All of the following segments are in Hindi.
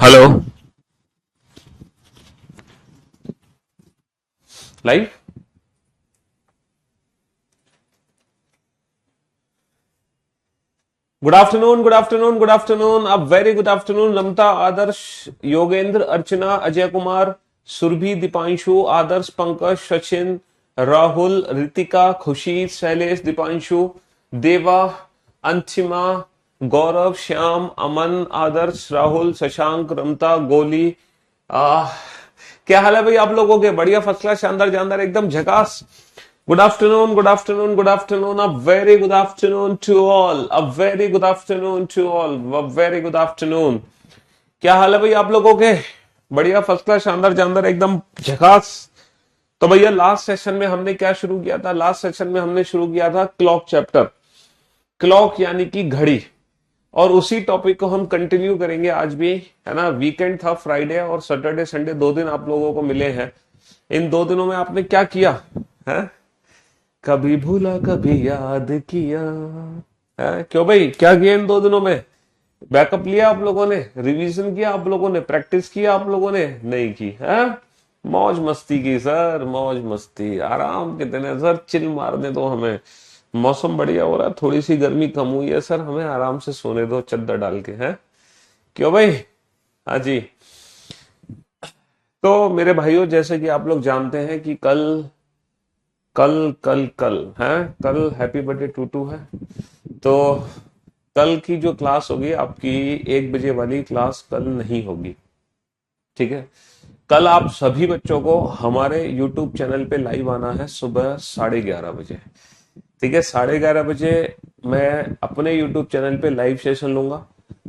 Hello. Live. Good afternoon, good afternoon, good afternoon, a very good afternoon. रमता, आदर्श, योगेंद्र, अर्चना, अजय कुमार, सुरभि, दीपांशु, आदर्श, पंकज, सचिन, राहुल, रितिका, खुशी, शैलेश, दीपांशु, देवा, अंशिमा, गौरव, श्याम, अमन, आदर्श, राहुल, शशांक, रमता, गोली। आ, क्या हाल है भाई आप लोगों के? बढ़िया, फर्स्ट क्लास, शानदार जानदार, एकदम झकास। Good afternoon, good afternoon, good afternoon, a very good afternoon to all, a very good afternoon to all, a very good afternoon. क्या हाल है भाई आप लोगों के? बढ़िया, फर्स्ट क्लास, शानदार जानदार, एकदम झकास। तो भैया लास्ट सेशन में हमने क्या शुरू किया था? लास्ट सेशन में हमने शुरू किया था क्लॉक चैप्टर, क्लॉक यानी कि घड़ी। और उसी टॉपिक को हम कंटिन्यू करेंगे आज भी, है ना। वीकेंड था, फ्राइडे और सैटरडे संडे 2 दिन आप लोगों को मिले हैं। इन 2 दिनों में आपने क्या किया है? कभी भूला कभी याद किया है? क्यों भाई, क्या किया इन 2 दिनों में? बैकअप लिया आप लोगों ने? रिवीजन किया आप लोगों ने? प्रैक्टिस किया आप लोगों ने? नहीं की है? मौज मस्ती की सर, मौज मस्ती, आराम के दिन है सर, चिल मारने दो हमें। मौसम बढ़िया हो रहा है, थोड़ी सी गर्मी कम हुई है सर, हमें आराम से सोने दो चद्दर डाल के, है? क्यों भाई? हाँ जी। तो मेरे भाइयों, जैसे कि आप लोग जानते हैं कि कल कल कल कल है, कल हैप्पी बर्थडे टूटू है। तो कल की जो क्लास होगी आपकी, 1 बजे वाली क्लास कल नहीं होगी, ठीक है। कल आप सभी बच्चों को हमारे YouTube चैनल पे लाइव आना है सुबह 11:30 बजे, ठीक है। 11:30 बजे मैं अपने YouTube चैनल पे लाइव सेशन लूंगा,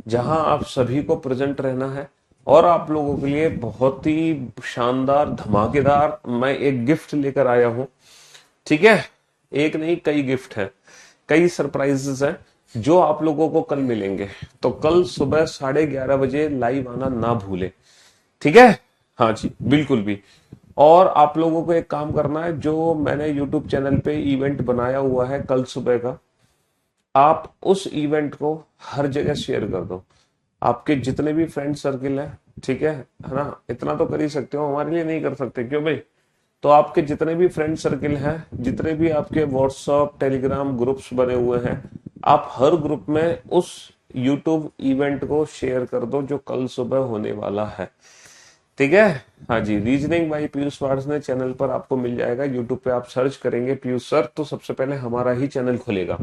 जहां आप सभी को प्रेजेंट रहना है। और आप लोगों के लिए बहुत ही शानदार धमाकेदार मैं एक गिफ्ट लेकर आया हूं, ठीक है। एक नहीं, कई गिफ्ट हैं, कई सरप्राइजेस हैं जो आप लोगों को कल मिलेंगे। तो कल सुबह 11:30 बजे लाइव आना ना भूले, ठीक है। हाँ जी, बिल्कुल भी। और आप लोगों को एक काम करना है, जो मैंने यूट्यूब चैनल पे इवेंट बनाया हुआ है कल सुबह का, आप उस इवेंट को हर जगह शेयर कर दो। आपके जितने भी फ्रेंड सर्किल है, ठीक है ना। इतना तो कर ही सकते हो, हमारे लिए नहीं कर सकते, क्यों भाई? तो आपके जितने भी फ्रेंड सर्किल हैं, जितने भी आपके व्हाट्सएप टेलीग्राम ग्रुप्स बने हुए हैं, आप हर ग्रुप में उस यूट्यूब इवेंट को शेयर कर दो जो कल सुबह होने वाला है, ठीक है। हाँ जी, reasoning by Piyush Varshney channel पर आपको मिल जाएगा। यूट्यूब पे आप सर्च करेंगे पीयूष सर तो सबसे पहले हमारा ही चैनल खुलेगा,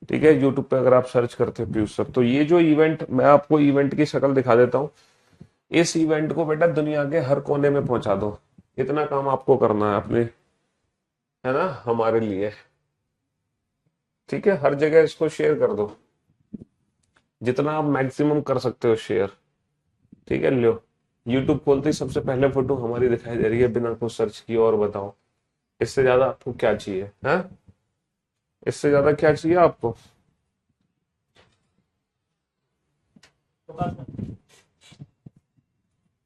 ठीक है। यूट्यूब पे अगर आप सर्च करते हैं पीयूष सर, तो ये जो इवेंट, मैं आपको इवेंट की शक्ल दिखा देता हूँ। इस इवेंट को बेटा दुनिया के हर कोने में पहुंचा दो, इतना काम आपको करना है अपने, है ना, हमारे लिए, ठीक है। हर जगह इसको शेयर कर दो, जितना आप मैक्सिमम कर सकते हो शेयर, ठीक है। लो, यूट्यूब खोलते ही सबसे पहले फोटो हमारी दिखाई दे रही है बिना कुछ सर्च किए। और बताओ, इससे ज्यादा आपको क्या चाहिए? है, इससे ज्यादा क्या चाहिए आपको?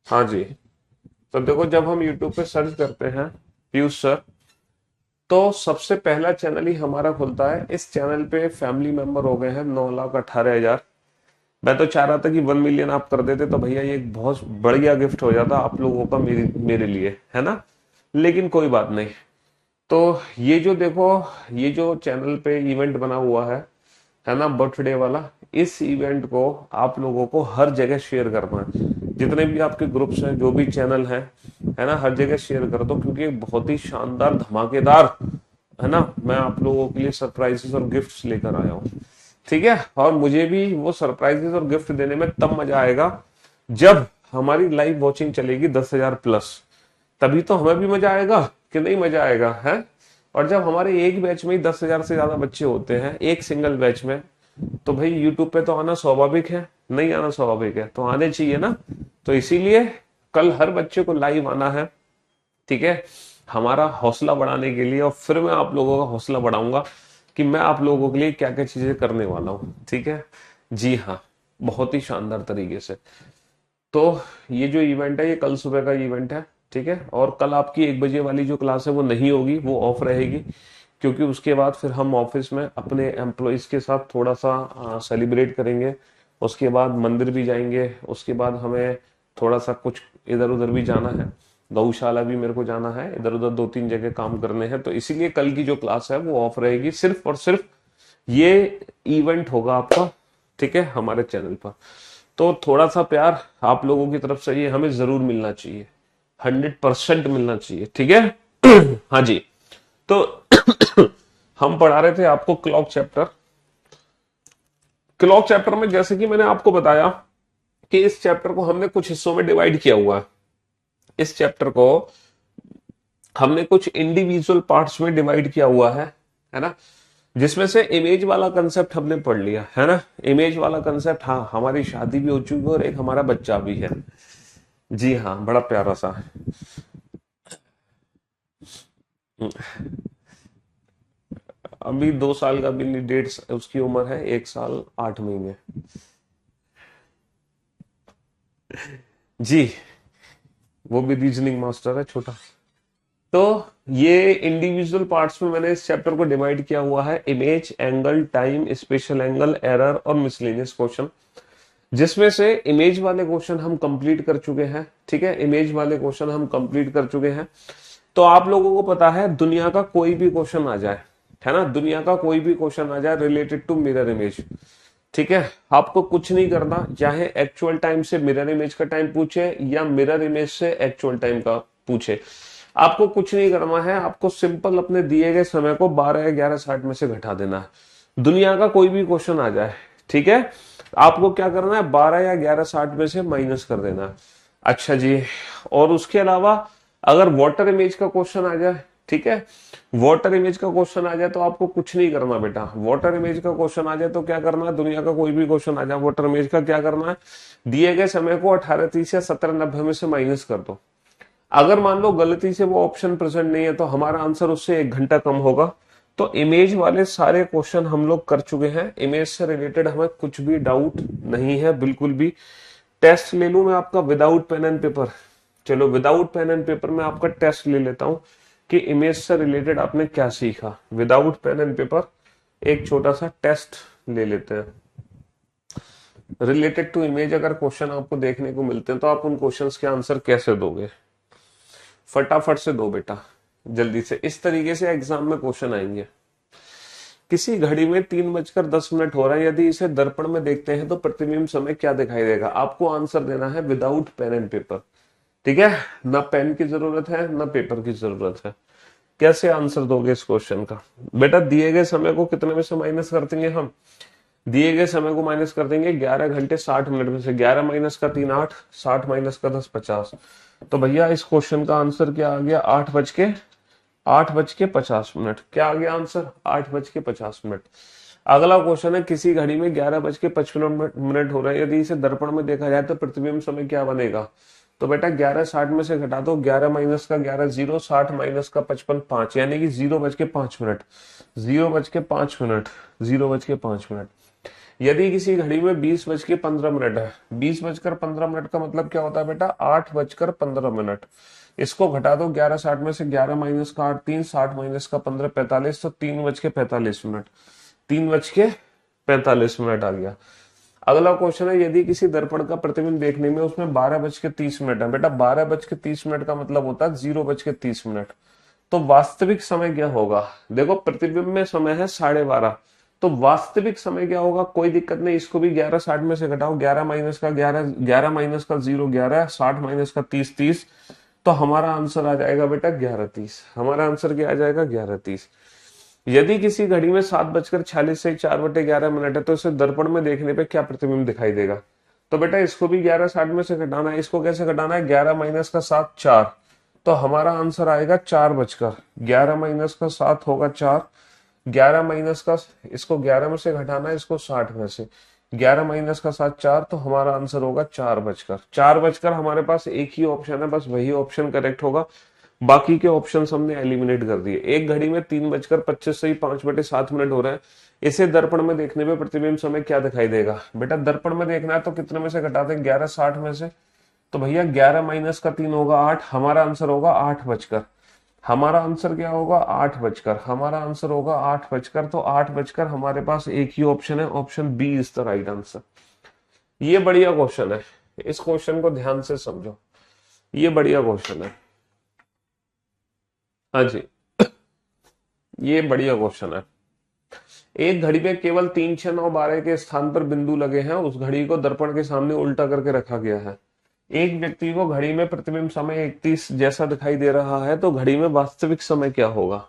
हाँ जी। तो देखो, जब हम यूट्यूब पे सर्च करते हैं पीयूष सर, तो सबसे पहला चैनल ही हमारा खुलता है। इस चैनल पे फैमिली मेंबर हो गए हैं 9,18,000। मैं तो चाह रहा था कि 1 मिलियन आप कर देते तो भैया ये एक बहुत बढ़िया गिफ्ट हो जाता आप लोगों का, मेरे मेरे लिए, है ना। लेकिन कोई बात नहीं। तो ये जो देखो, ये जो चैनल पे इवेंट बना हुआ है ना, बर्थडे वाला, इस इवेंट को आप लोगों को हर जगह शेयर करना है। जितने भी आपके ग्रुप्स हैं, जो भी चैनल हैं, है ना, हर जगह शेयर कर दो, क्योंकि बहुत ही शानदार धमाकेदार, है ना, मैं आप लोगों के लिए सरप्राइजेस और गिफ्ट्स लेकर आया हूँ, ठीक है। और मुझे भी वो सरप्राइजेस और गिफ्ट देने में तब मजा आएगा जब हमारी लाइव वॉचिंग चलेगी 10,000 प्लस। तभी तो हमें भी मजा आएगा, कि नहीं मजा आएगा, है। और जब हमारे एक बैच में ही 10,000 से ज्यादा बच्चे होते हैं, एक सिंगल बैच में, तो भाई यूट्यूब पे तो आना स्वाभाविक है, नहीं आना स्वाभाविक है? तो आने चाहिए ना। तो इसीलिए कल हर बच्चे को लाइव आना है, ठीक है, हमारा हौसला बढ़ाने के लिए। और फिर मैं आप लोगों का हौसला बढ़ाऊंगा कि मैं आप लोगों के लिए क्या क्या चीजें करने वाला हूँ, ठीक है। जी हाँ, बहुत ही शानदार तरीके से। तो ये जो इवेंट है, ये कल सुबह का इवेंट है, ठीक है। और कल आपकी 1 बजे वाली जो क्लास है वो नहीं होगी, वो ऑफ रहेगी, क्योंकि उसके बाद फिर हम ऑफिस में अपने एम्प्लॉयज के साथ थोड़ा सा सेलिब्रेट करेंगे। उसके बाद मंदिर भी जाएंगे, उसके बाद हमें थोड़ा सा कुछ इधर उधर भी जाना है, गौशाला भी मेरे को जाना है, इधर उधर 2-3 जगह काम करने हैं। तो इसीलिए कल की जो क्लास है वो ऑफ रहेगी, सिर्फ और सिर्फ ये इवेंट होगा आपका, ठीक है, हमारे चैनल पर। तो थोड़ा सा प्यार आप लोगों की तरफ से ये हमें जरूर मिलना चाहिए, 100% मिलना चाहिए, ठीक है। हाँ जी। तो हम पढ़ा रहे थे आपको क्लॉक चैप्टर। क्लॉक चैप्टर में जैसे कि मैंने आपको बताया कि इस चैप्टर को हमने कुछ हिस्सों में डिवाइड किया हुआ है। इस चैप्टर को हमने कुछ इंडिविजुअल पार्ट्स में डिवाइड किया हुआ है ना, जिसमें से इमेज वाला कंसेप्ट हमने पढ़ लिया है ना। इमेज वाला कंसेप्ट, हाँ, हमारी शादी भी हो चुकी है और एक हमारा बच्चा भी है। जी हाँ, बड़ा प्यारा सा। अभी 2 साल का भी नहीं, उसकी उम्र है 1 साल 8 महीने। जी, वो भी रीजनिंग मास्टर है, छोटा। तो ये इंडिविजुअल पार्ट्स में मैंने इस चैप्टर को डिवाइड किया हुआ है, image, angle, time, special angle, error और मिसलेनियस क्वेश्चन। जिसमें से इमेज वाले क्वेश्चन हम कंप्लीट कर चुके हैं, ठीक है, इमेज वाले क्वेश्चन हम कंप्लीट कर चुके हैं। तो आप लोगों को पता है दुनिया का कोई भी क्वेश्चन आ जाए, है ना, दुनिया का कोई भी क्वेश्चन आ जाए रिलेटेड टू मिरर इमेज, ठीक है, आपको कुछ नहीं करना, चाहे एक्चुअल टाइम से मिरर इमेज का टाइम पूछे या मिरर इमेज से एक्चुअल टाइम का पूछे, आपको कुछ नहीं करना है। आपको सिंपल अपने दिए गए समय को 12 या 11:60 में से घटा देना है। दुनिया का कोई भी क्वेश्चन आ जाए, ठीक है, आपको क्या करना है, 12 या 11:60 में से माइनस कर देना है। अच्छा जी, और उसके अलावा अगर वाटर इमेज का क्वेश्चन आ जाए, ठीक है, वाटर इमेज का क्वेश्चन आ जाए तो आपको कुछ नहीं करना बेटा। वाटर इमेज का क्वेश्चन आ जाए तो क्या करना है, दुनिया का कोई भी क्वेश्चन आ जाए वाटर इमेज का, क्या करना है, दिए गए समय को 18:30 या 17:90 में से माइनस कर दो। अगर मान लो गलती से वो ऑप्शन प्रेजेंट नहीं है तो हमारा आंसर उससे 1 घंटा कम होगा। तो इमेज वाले सारे क्वेश्चन हम लोग कर चुके हैं, इमेज से रिलेटेड हमें कुछ भी डाउट नहीं है बिल्कुल भी। टेस्ट ले लूं मैं आपका विदाउट पेन एंड पेपर? चलो विदाउट पेन एंड पेपर में आपका टेस्ट ले लेता हूं कि इमेज से रिलेटेड आपने क्या सीखा। विदाउट पेन एंड पेपर एक छोटा सा टेस्ट ले लेते हैं। रिलेटेड टू इमेज अगर क्वेश्चन आपको देखने को मिलते हैं तो आप उन क्वेश्चंस के आंसर कैसे दोगे? फटाफट से दो बेटा, जल्दी से। इस तरीके से एग्जाम में क्वेश्चन आएंगे। किसी घड़ी में 3:10 हो रहा है, यदि इसे दर्पण में देखते हैं तो प्रतिबिंब समय क्या दिखाई देगा? आपको आंसर देना है विदाउट पेन एंड पेपर, ठीक है, ना पेन की जरूरत है ना पेपर की जरूरत है। कैसे आंसर दोगे इस क्वेश्चन का? बेटा दिए गए समय को कितने में से माइनस कर देंगे हम? दिए गए समय को माइनस कर देंगे 11 घंटे 60 मिनट में से। 11 माइनस का 3 8, 60 माइनस का 10 50। तो भैया इस क्वेश्चन का आंसर क्या आ गया? 8:50। क्या आ गया आंसर? 8:50। अगला क्वेश्चन है, किसी घड़ी में 11:55 हो रहा है, यदि इसे दर्पण में देखा जाए तो प्रतिबिंब समय क्या बनेगा? तो बेटा 11:60 में से घटा दो, 11 माइनस का 11 0, 60 माइनस का 55 5, यानी कि 0:05। 0:05, 0:05। यदि किसी घड़ी में 20:15 है, 20:15 का मतलब क्या होता है बेटा? 8:15। इसको घटा दो 11:60 में से, 11 माइनस का 8 3, 60 माइनस का 15 45, तो 3:45। 3:45 आ गया। अगला क्वेश्चन है, यदि किसी दर्पण का प्रतिबिंब देखने में उसमें 12:30 है, बेटा 12:30 का मतलब होता है 0:30। तो वास्तविक समय क्या होगा? देखो प्रतिबिंब में समय है 12:30, तो वास्तविक समय क्या होगा? कोई दिक्कत नहीं, इसको भी 11:60 में से घटाओ, 11 माइनस का 11, 11 माइनस का 0 11, 60 माइनस का 30 30, तो हमारा आंसर आ जाएगा बेटा 11:30। हमारा आंसर क्या आ जाएगा? 11:30। यदि किसी घड़ी में 7:46 से 4/11 है, तो इसे दर्पण में देखने पे क्या प्रतिबिंब दिखाई देगा? तो बेटा इसको भी 11:60 में से घटाना है। इसको कैसे घटाना है? 11 माइनस का 7 4, तो हमारा आंसर आएगा 4:11। 11 माइनस का 7 होगा 4, 11 माइनस का, इसको 11 में से घटाना है, इसको 60 में से, 11 माइनस का 7 4, तो हमारा आंसर होगा 4:00। 4:00 हमारे पास एक ही ऑप्शन है, बस वही ऑप्शन करेक्ट होगा। बाकी के ऑप्शंस हमने एलिमिनेट कर दिए। एक घड़ी में 3:25 से ही 5/7 हो रहा है, इसे दर्पण में देखने पे प्रतिबिंब समय क्या दिखाई देगा? बेटा दर्पण में देखना है तो कितने में से घटा दें? 11 60 में से, तो भैया 11 माइनस का 3 होगा 8, हमारा आंसर होगा 8:00। हमारा आंसर क्या होगा? 8:00। हमारा आंसर होगा 8:00। तो 8:00 हमारे पास एक ही ऑप्शन है, option B is the right answer. ये बढ़िया क्वेश्चन है, इस क्वेश्चन को ध्यान से समझो, ये बढ़िया क्वेश्चन है। हाँ जी, ये बढ़िया क्वेश्चन है। एक घड़ी में केवल 3, 6, 9, 12 के स्थान पर बिंदु लगे हैं, उस घड़ी को दर्पण के सामने उल्टा करके रखा गया है। एक व्यक्ति को घड़ी में प्रतिबिंब समय 31 जैसा दिखाई दे रहा है, तो घड़ी में वास्तविक समय क्या होगा?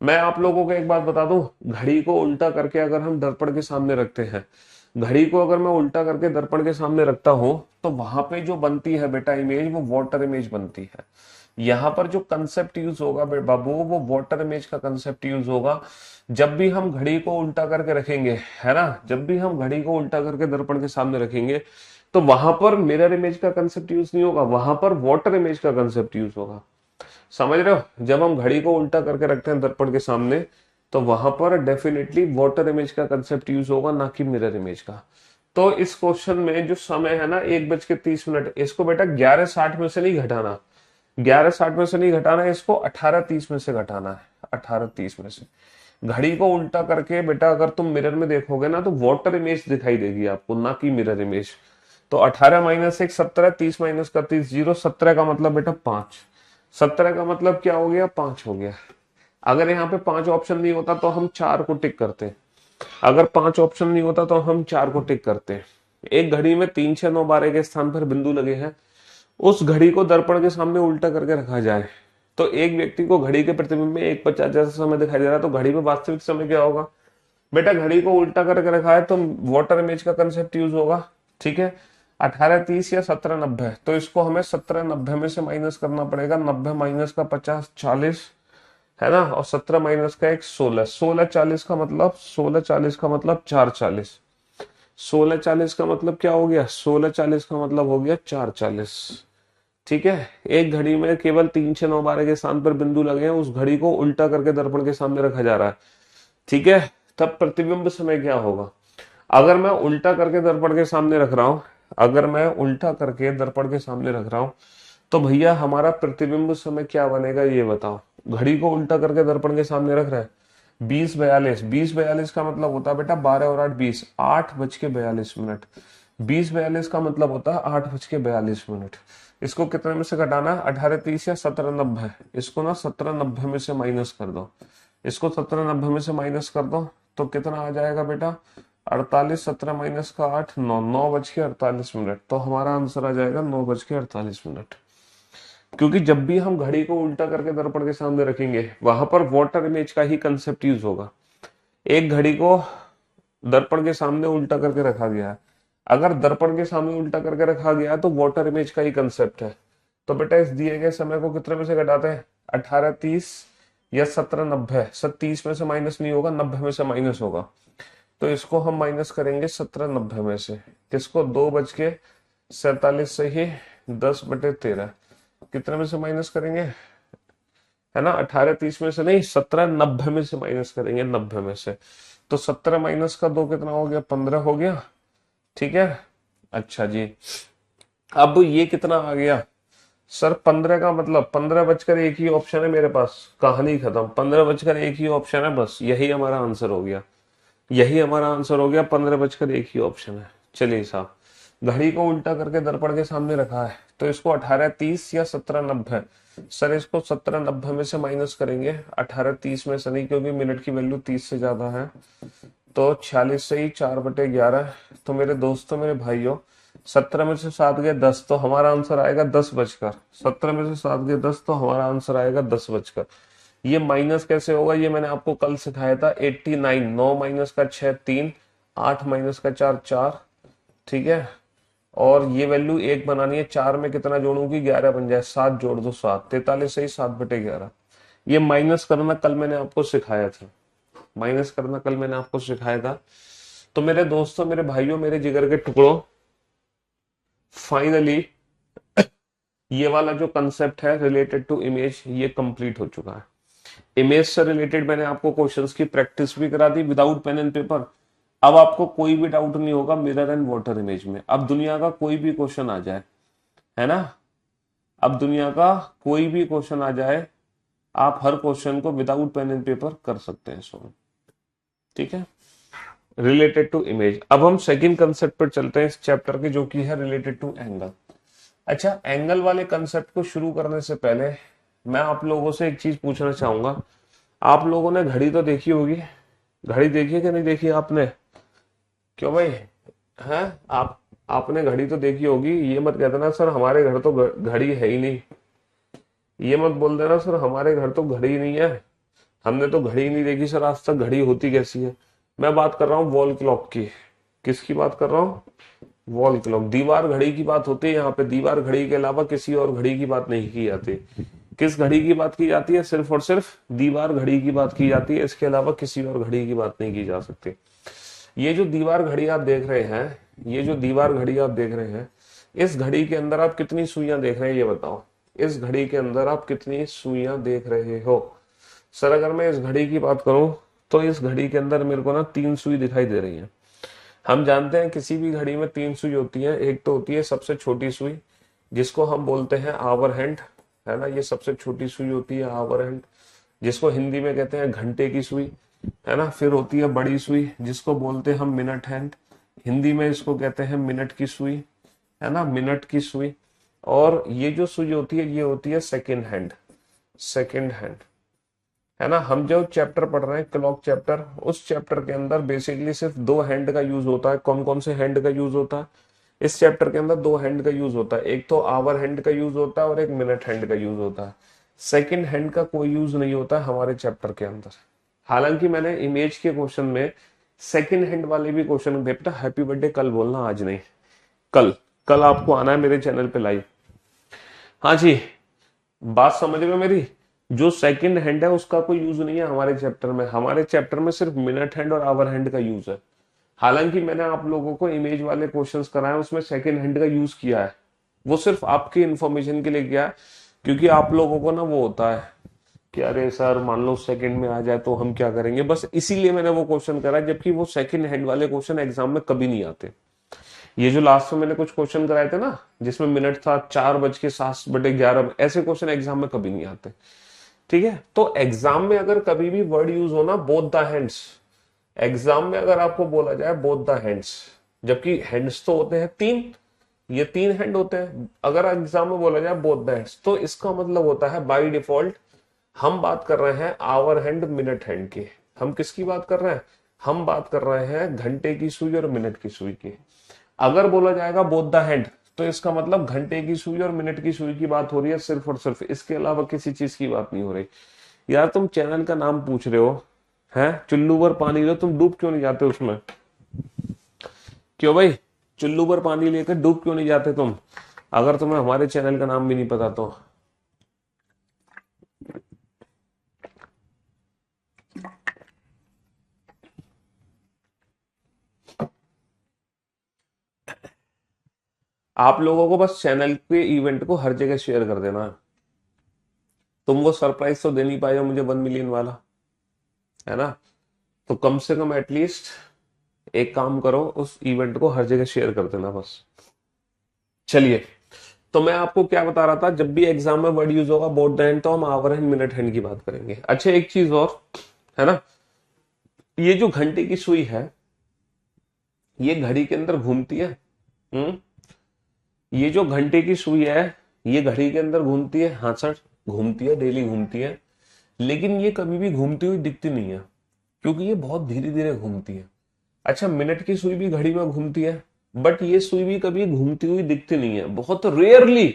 मैं आप लोगों को एक बात बता दूं, घड़ी को उल्टा करके अगर हम दर्पण के सामने रखते हैं, घड़ी को अगर मैं उल्टा करके दर्पण के सामने रखता हूं, तो वहां पे जो बनती है बेटा इमेज, वो वाटर इमेज बनती है। यहाँ पर जो कंसेप्ट यूज होगा बाबू, वो वाटर इमेज का कंसेप्ट यूज होगा। जब भी हम घड़ी को उल्टा करके रखेंगे, है ना, जब भी हम घड़ी को उल्टा करके दर्पण के सामने रखेंगे, तो वहां पर मिरर इमेज का कंसेप्ट यूज नहीं होगा, वहां पर वाटर इमेज का कंसेप्ट यूज होगा। समझ रहे हो? जब हम घड़ी को उल्टा करके रखते हैं दर्पण के सामने, तो वहां पर डेफिनेटली वाटर इमेज का कंसेप्ट यूज होगा, ना कि मिरर इमेज का। तो इस क्वेश्चन में जो समय है ना 1:30, इसको बेटा 11:60 में से नहीं घटाना, 11:60 में से नहीं घटाना है, इसको 18:30 में से घटाना है, 18:30 में से। घड़ी को उल्टा करके बेटा अगर तुम मिरर में देखोगे ना, तो वाटर इमेज दिखाई देगी आपको, ना कि मिरर इमेज। तो 18 - 1 17, 30 - 31 0, 17 का मतलब बेटा 5, 17 का मतलब क्या हो गया? 5 हो गया। अगर यहाँ पे 5 ऑप्शन नहीं होता तो हम 4 को टिक करते, अगर 5 ऑप्शन नहीं होता तो हम 4 को टिक करते। एक घड़ी में 3, 6, 9, 12 के स्थान पर बिंदु लगे हैं, उस घड़ी को दर्पण के सामने उल्टा करके रखा जाए, तो एक व्यक्ति को घड़ी के प्रतिबिंब में 1:50 जैसा समय दिखाई दे रहा है, तो घड़ी में वास्तविक समय क्या होगा? बेटा घड़ी को उल्टा करके रखा है तो वाटर इमेज का कंसेप्ट यूज होगा, ठीक है। 18:30 या 17:90, तो इसको हमें 17:90 में से माइनस करना पड़ेगा। 90 माइनस का 50 40, है ना, और 17 माइनस का 1 16, 16:40 का मतलब 16:40 का मतलब 4:40, 16:40 का मतलब क्या हो गया? 16:40 का मतलब हो गया 4:40, ठीक है। एक घड़ी में केवल 3, 6, 9, 12 के स्थान पर बिंदु लगे हैं, उस घड़ी को उल्टा करके दर्पण के सामने रखा जा रहा है, ठीक है। तब प्रतिबिंब समय क्या होगा? अगर मैं उल्टा करके दर्पण के सामने रख रहा हूं, अगर मैं उल्टा करके दर्पण के सामने रख रहा हूं, तो भैया हमारा प्रतिबिंब समय क्या बनेगा ये बताओ। घड़ी को उल्टा करके दर्पण के सामने रख रहे हैं, 20:42, 20:42 का मतलब होता है बेटा 12 और 8 20, 8:42। 20:42 का मतलब होता है 8:42। इसको कितने में से घटाना है? 18:30 या 17:90, इसको ना 17:90 में से माइनस कर दो, इसको 17:90 में से माइनस कर दो, तो कितना आ जाएगा बेटा? 48, 17 माइनस का 8 9, 9:48। तो हमारा आंसर आ जाएगा 9:48, क्योंकि जब भी हम घड़ी को उल्टा करके दर्पण के सामने रखेंगे, वहां पर वाटर इमेज का ही कंसेप्ट यूज होगा। एक घड़ी को दर्पण के सामने उल्टा करके रखा गया है, अगर दर्पण के सामने उल्टा करके रखा गया है तो वाटर इमेज का ही कंसेप्ट है। तो बेटा इस दिए गए समय को कितने में से घटाते हैं? 18:30 या 17:90, 30 में से माइनस नहीं होगा, 90 में से माइनस होगा, तो इसको हम माइनस करेंगे 17:90 में से। किसको? 2:47 से ही 10/13, कितने में से माइनस करेंगे, है ना, 18:30 में से नहीं, 17:90 में से माइनस करेंगे, 90 में से। तो 17 माइनस का 2 कितना हो गया? 15 हो गया, ठीक है। अच्छा जी, अब ये कितना आ गया सर? 15 का मतलब 15 बजकर 1 ही ऑप्शन है मेरे पास, कहानी खत्म। 15 बजकर 1 ही ऑप्शन है, बस यही हमारा आंसर हो गया, यही हमारा आंसर हो गया, 15 बजकर 1 ही ऑप्शन है। चलिए साहब, घड़ी को उल्टा करके दर्पण के सामने रखा है, तो इसको 18:30 या 17:90, सर इसको 17:90 में से माइनस करेंगे, 18:30 में से नहीं, क्योंकि मिनट की वैल्यू 30 से ज्यादा है। तो 46 से ही 4/11। तो मेरे दोस्तों, मेरे भाइयों, 17 में से 7 गए 10, तो हमारा आंसर आएगा 10 बजकर। 17 में से 7 गए 10, तो हमारा आंसर आएगा 10 बजकर। ये माइनस कैसे होगा ये मैंने आपको कल सिखाया था। 89, 9 माइनस का 6 3, 8 माइनस का 4 4, ठीक है। और ये वैल्यू 1 बनानी है, 4 में कितना जोड़ूंगी? 11 बन जाए, 7 जोड़ दो 7, 43 से ही 7/11। ये माइनस करना कल मैंने आपको सिखाया था, माइनस करना कल मैंने आपको सिखाया था। तो मेरे दोस्तों, मेरे भाइयों, मेरे जिगर के टुकड़ों, फाइनली ये वाला जो कंसेप्ट है रिलेटेड टू इमेज, ये कंप्लीट हो चुका है। इमेज से रिलेटेड मैंने आपको क्वेश्चंस की प्रैक्टिस भी करा दी विदाउट पेन एंड पेपर। अब आपको कोई भी डाउट नहीं होगा मिरर एंड वाटर इमेज में। अब दुनिया का कोई भी क्वेश्चन आ जाए, है ना, अब दुनिया का कोई भी क्वेश्चन आ जाए, आप हर क्वेश्चन को विदाउट पेन एंड पेपर कर सकते हैं सॉल्व, ठीक है। Related to image. अब हम सेकंड कंसेप्ट पर चलते हैं इस चैप्टर के, जो कि है रिलेटेड टू एंगल। अच्छा, एंगल वाले कंसेप्ट को शुरू करने से पहले मैं आप लोगों से एक चीज पूछना चाहूंगा। आप लोगों ने घड़ी तो देखी होगी, घड़ी देखी है कि नहीं देखी आपने? क्यों भाई, हैं आप? आपने घड़ी तो देखी होगी। ये मत कहते ना सर हमारे घर तो घड़ी है ही नहीं, ये मत बोल देना सर हमारे घर तो घड़ी ही नहीं है, हमने तो घड़ी ही नहीं देखी सर आज तक, घड़ी होती कैसी है। मैं बात कर रहा हूँ वॉल क्लॉक की। किसकी बात कर रहा हूँ? वॉल क्लॉक, दीवार घड़ी की बात होती है यहाँ पे। दीवार घड़ी के अलावा किसी और घड़ी की बात नहीं की जाती। किस घड़ी की बात की जाती है? सिर्फ और सिर्फ दीवार घड़ी की बात की जाती है, इसके अलावा किसी और घड़ी की बात नहीं की जा सकती। ये जो दीवार घड़ी आप देख रहे हैं, ये जो दीवार घड़ी आप देख रहे हैं, इस घड़ी के अंदर आप कितनी सुइयां देख रहे हैं ये बताओ। इस घड़ी के अंदर आप कितनी सुइयां देख रहे हो? सर अगर मैं इस घड़ी की बात करूं तो इस घड़ी के अंदर मेरे को ना 3 सुई दिखाई दे रही है। हम जानते हैं किसी भी घड़ी में 3 सुई होती है। एक तो होती है सबसे छोटी सुई, जिसको हम बोलते हैं आवर हैंड, है ना। ये सबसे छोटी सुई होती है आवर हैंड, जिसको हिंदी में कहते हैं घंटे की सुई, है ना। फिर होती है बड़ी सुई, जिसको बोलते हैं हम मिनट हैंड, हिंदी में इसको कहते हैं मिनट की सुई, है ना, मिनट की सुई। और ये जो सुई होती है ये होती है सेकंड हैंड, सेकंड हैंड, है ना। हम जो चैप्टर पढ़ रहे हैं क्लॉक चैप्टर, उस चैप्टर के अंदर बेसिकली सिर्फ 2 हैंड का यूज होता है। कौन कौन से हैंड का यूज होता है? इस चैप्टर के अंदर 2 हैंड का यूज होता है। एक तो आवर हैंड का यूज होता है और एक मिनट हैंड का यूज होता है। सेकंड हैंड का कोई यूज नहीं होता हमारे चैप्टर के अंदर। हालांकि मैंने इमेज के क्वेश्चन में सेकंड हैंड वाले भी क्वेश्चन दे, बेटा हैप्पी बर्थडे कल बोलना, आज नहीं, कल। कल आपको आना है मेरे चैनल पे लाइव। हाँ जी, बात समझ रहे हो मेरी? जो सेकंड हैंड है उसका कोई यूज नहीं है हमारे चैप्टर में। हमारे चैप्टर में सिर्फ मिनट हैंड और आवर हैंड का यूज है। हालांकि मैंने आप लोगों को इमेज वाले क्वेश्चंस कराए, उसमें सेकंड हैंड का यूज किया है। वो सिर्फ आपकी इंफॉर्मेशन के लिए किया है, क्योंकि आप लोगों को ना वो होता है कि अरे सर मान लो सेकंड में आ जाए तो हम क्या करेंगे, बस इसीलिए मैंने वो क्वेश्चन करा। जबकि वो सेकंड हैंड वाले क्वेश्चन एग्जाम में कभी नहीं आते। ये जो लास्ट में मैंने कुछ क्वेश्चन कराए थे ना, जिसमें मिनट था 4:07:11, ऐसे क्वेश्चन एग्जाम में कभी नहीं आते। ठीक है, तो एग्जाम में अगर कभी भी वर्ड यूज हो ना बोथ द हैंड्स, एग्जाम में अगर आपको बोला जाए बोथ द हैंड्स, जबकि हैंड्स तो होते हैं 3, ये 3 हैंड होते हैं। अगर एग्जाम में बोला जाए बोथ द हैंड्स, तो इसका मतलब होता है बाय डिफॉल्ट हम बात कर रहे हैं आवर हैंड मिनट हैंड की। हम किसकी बात कर रहे हैं? हम बात कर रहे हैं घंटे की सुई और मिनट की सुई की। अगर बोला जाएगा बोथ द हैंड, तो इसका मतलब घंटे की सुई और मिनट की सुई की बात हो रही है सिर्फ और सिर्फ, इसके अलावा किसी चीज की बात नहीं हो रही। यार तुम चैनल का नाम पूछ रहे हो, हैं चुल्लू पर पानी लो, तुम डूब क्यों नहीं जाते उसमें? क्यों भाई, चुल्लू पर पानी लेकर डूब क्यों नहीं जाते तुम, अगर तुम्हें हमारे चैनल का नाम भी नहीं पता तो? आप लोगों को बस चैनल के इवेंट को हर जगह शेयर कर देना है। तुम वो सरप्राइज तो दे नहीं पाए हो मुझे 1 मिलियन वाला, है ना। तो कम से कम एटलीस्ट एक काम करो, उस इवेंट को हर जगह शेयर कर देना बस। चलिए, तो मैं आपको क्या बता रहा था, जब भी एग्जाम में वर्ड यूज होगा बोथ द हैंड, तो हम आवर हैंड मिनट हैंड की बात करेंगे। अच्छा एक चीज और, है ना, ये जो घंटे की सुई है ये घड़ी के अंदर घूमती है। हम्म, ये जो घंटे की सुई है ये घड़ी के अंदर घूमती है। हाँ सर घूमती है, डेली घूमती है, लेकिन ये कभी भी घूमती हुई दिखती नहीं है, क्योंकि ये बहुत धीरे धीरे घूमती है। अच्छा, मिनट की सुई भी घड़ी में घूमती है, बट ये सुई भी कभी घूमती हुई दिखती नहीं है। बहुत रेयरली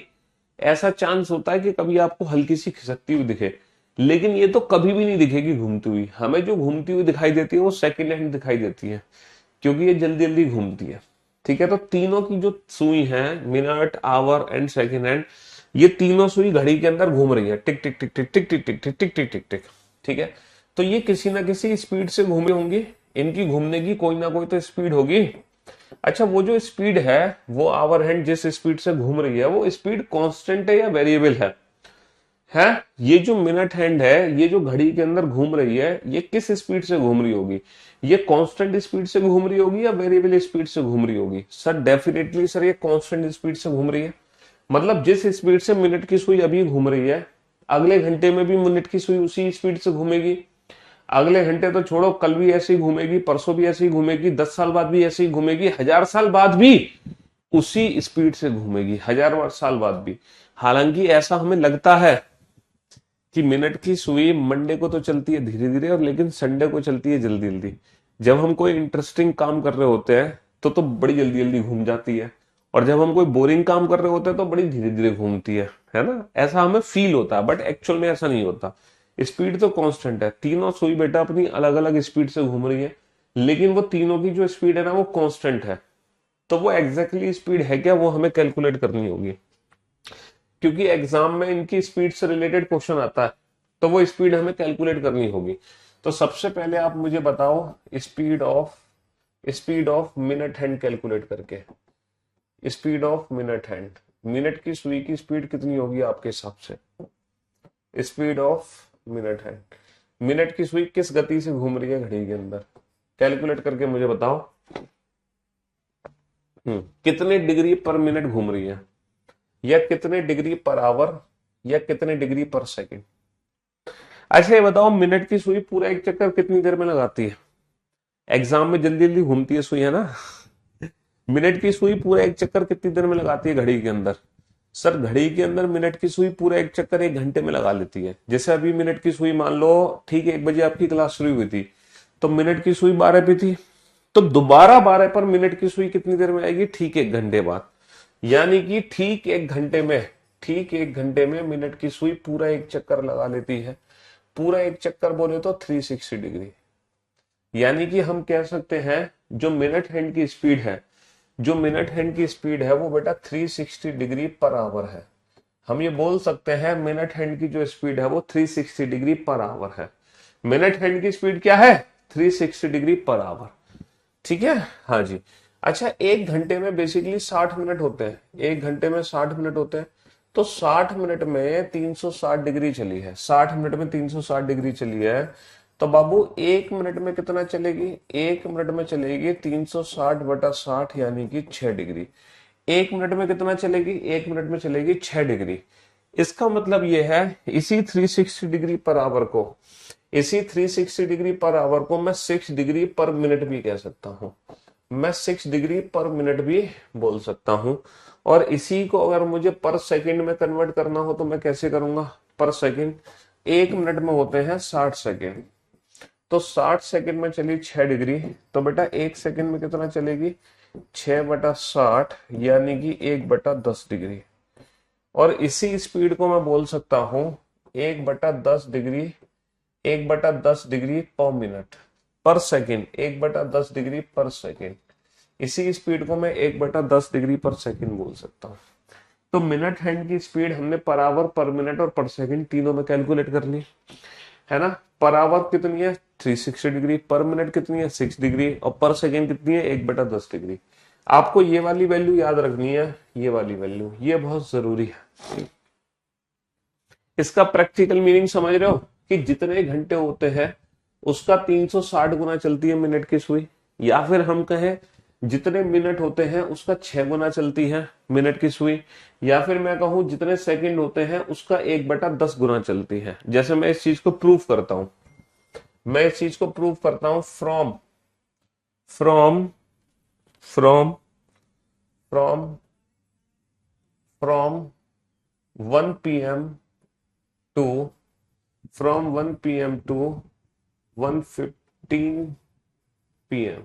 ऐसा चांस होता है कि कभी आपको हल्की सी खिसकती हुई दिखे, लेकिन ये तो कभी भी नहीं दिखेगी घूमती हुई। हमें जो घूमती हुई दिखाई देती है वो सेकंड हैंड दिखाई देती है, क्योंकि ये जल्दी जल्दी घूमती है। ठीक है, तो तीनों की जो सुई है, minute our and second hand, ये तीनों सुई घड़ी के अंदर घूम रही है, टिक टिक टिक टिक टिक टिक टिक टिक टिक टिक टिक टिक। ठीक है, तो ये किसी ना किसी स्पीड से घूमे होंगी, इनकी घूमने की कोई ना कोई तो स्पीड होगी। अच्छा, वो जो स्पीड है, वो आवर हैंड जिस स्पीड से घूम रही है, वो स्पीड कांस्टेंट है या वेरिएबल है? है, ये जो मिनट हैंड है, ये जो घड़ी के अंदर घूम रही है, ये किस स्पीड से घूम रही होगी? ये कांस्टेंट स्पीड से घूम रही होगी या वेरिएबल स्पीड से घूम रही होगी? सर डेफिनेटली सर ये कांस्टेंट स्पीड से घूम रही है। मतलब जिस स्पीड से मिनट की सुई अभी घूम रही है, अगले घंटे में भी मिनट की सुई उसी स्पीड से घूमेगी। अगले घंटे तो छोड़ो, कल भी ऐसे ही घूमेगी, परसों भी ऐसे ही घूमेगी, 10 साल बाद भी ऐसे ही घूमेगी, 1000 साल बाद भी उसी स्पीड से घूमेगी, 1000 साल बाद भी। हालांकि ऐसा हमें लगता है कि मिनट की सुई मंडे को तो चलती है धीरे धीरे, और लेकिन संडे को चलती है जल्दी जल्दी। जब हम कोई इंटरेस्टिंग काम कर रहे होते हैं तो बड़ी जल्दी जल्दी घूम जाती है, और जब हम कोई बोरिंग काम कर रहे होते हैं तो बड़ी धीरे धीरे घूमती है ना। ऐसा हमें फील होता है, बट एक्चुअल में ऐसा नहीं होता। स्पीड तो कांस्टेंट है, तीनों सुई बेटा अपनी अलग अलग स्पीड से घूम रही है, लेकिन वो तीनों की जो स्पीड है ना वो कांस्टेंट है। तो वो एग्जैक्टली स्पीड है क्या, वो हमें कैलकुलेट करनी होगी, क्योंकि एग्जाम में इनकी स्पीड से रिलेटेड क्वेश्चन आता है, तो वो स्पीड हमें कैलकुलेट करनी होगी। तो सबसे पहले आप मुझे बताओ speed of minute hand calculate करके। Speed of minute hand, minute की सुई की स्पीड कितनी होगी आपके हिसाब से? Speed of minute hand, minute की सुई किस गति से घूम रही है घड़ी के अंदर, कैलकुलेट करके मुझे बताओ। कितने डिग्री पर मिनट घूम रही है, या कितने डिग्री पर आवर, या कितने डिग्री पर सेकंड। अच्छा ये बताओ, मिनट की सुई पूरा एक चक्कर कितनी देर में लगाती है? एग्जाम में जल्दी जल्दी घूमती है सुई, है ना। मिनट की सुई पूरा एक चक्कर कितनी देर में लगाती है घड़ी के अंदर? सर घड़ी के अंदर मिनट की सुई पूरा एक चक्कर 1 घंटे में लगा लेती है। जैसे अभी मिनट की सुई मान लो ठीक है 1 बजे आपकी क्लास शुरू हुई थी, तो मिनट की सुई 12 पे थी, तो दोबारा 12 पर मिनट की सुई कितनी देर में आएगी? ठीक 1 घंटे बाद। यानी कि ठीक 1 घंटे में मिनट की सुई पूरा एक चक्कर लगा लेती है। पूरा एक चक्कर बोले तो 360 डिग्री। यानी कि हम कह सकते हैं जो मिनट हैंड की स्पीड है, वो बेटा 360 डिग्री पर आवर है। हम ये बोल सकते हैं मिनट हैंड की जो स्पीड है वो 360 डिग्री पर आवर है। मिनट हैंड की स्पीड क्या है? 360 डिग्री पर आवर। ठीक है, हाँ जी। अच्छा 1 घंटे में बेसिकली 60 मिनट होते हैं, 1 घंटे में 60 मिनट होते हैं, तो 60 मिनट में 360 डिग्री चली है, 60 मिनट में 360 डिग्री चली है, तो बाबू 1 मिनट में कितना चलेगी? 1 मिनट में चलेगी 360/60 यानी कि 6 डिग्री। 1 मिनट में कितना चलेगी? 1 मिनट में चलेगी 6 डिग्री। इसका मतलब यह है इसी 360 डिग्री पर आवर को, मैं 6 डिग्री पर मिनट भी कह सकता हूं, मैं 6 डिग्री पर मिनट भी बोल सकता हूं। और इसी को अगर मुझे पर सेकंड में कन्वर्ट करना हो तो मैं कैसे करूंगा? पर सेकंड, 1 मिनट में होते हैं 60 सेकंड, तो 60 सेकंड में चली 6 डिग्री, तो बेटा 1 सेकंड में कितना चलेगी? 6/60 यानी कि 1/10 डिग्री। और इसी स्पीड को मैं बोल सकता हूं 1/10 डिग्री, 1/10 डिग्री पर मिनट, पर सेकंड, 1/10 डिग्री पर सेकंड। इसी स्पीड को मैं 1/10 डिग्री पर सेकंड बोल सकता हूँ। तो मिनट हैंड की स्पीड हमने पर आवर, पर मिनट और पर सेकंड तीनों में कैलकुलेट कर ली, है ना। पर आवर कितनी है? 360 डिग्री, पर मिनट कितनी है? 6 डिग्री, और पर सेकंड कितनी है? 1/10 डिग्री। आपको ये वाली वैल्यू याद रखनी है, ये वाली वैल्यू, ये बहुत जरूरी है। इसका प्रैक्टिकल मीनिंग समझ रहे हो कि जितने घंटे होते हैं उसका 360 गुना चलती है मिनट की सुई, या फिर हम कहें जितने मिनट होते हैं उसका 6 गुना चलती है मिनट की सुई, या फिर मैं कहूं जितने सेकंड होते हैं उसका 1/10 गुना चलती है। जैसे मैं इस चीज को प्रूव करता हूं, from from from from from 1 p.m. to from 1 p.m. to 1:15 p.m.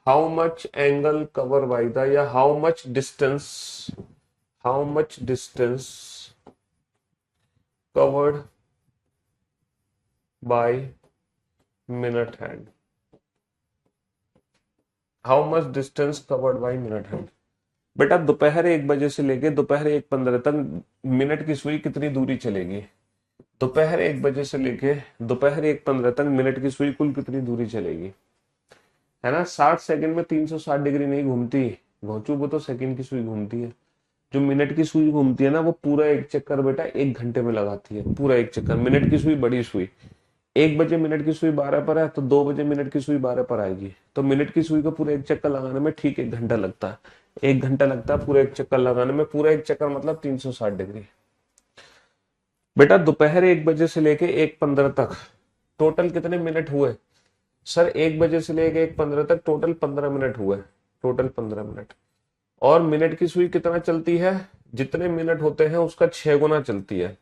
How much angle covered by the, या how much distance covered by minute hand? How much distance covered by minute hand? बेटा दोपहर 1 बजे से लेके दोपहर 1:15 तक मिनट की सुई कितनी दूरी चलेगी? दोपहर 1 बजे से लेके दोपहर 1:15 तक मिनट की सुई कुल कितनी दूरी चलेगी? है ना, 60 सेकंड में 360 डिग्री नहीं घूमती घोंचू, वो तो सेकंड की सुई घूमती है। जो मिनट की सुई घूमती है ना वो पूरा एक चक्कर बेटा 1 घंटे में लगाती है, पूरा एक चक्कर। मिनट की सुई बड़ी सुई, 1 बजे मिनट की सुई 12 पर है, तो 2 बजे मिनट की सुई 12 पर आएगी, तो मिनट की सुई को पूरा एक चक्कर लगाने में ठीक 1 घंटा लगता है। 1 घंटा लगता है पूरा एक चक्कर लगाने में, पूरा एक चक्कर मतलब 360 डिग्री। बेटा दोपहर 1 बजे से लेके 1:15 तक टोटल कितने मिनट हुए सर? 1 बजे से लेके 1:15 तक टोटल 15 मिनट हुए, टोटल 15 मिनट। और मिनट की सुई कितना चलती है? जितने मिनट होते हैं उसका 6 गुना चलती है।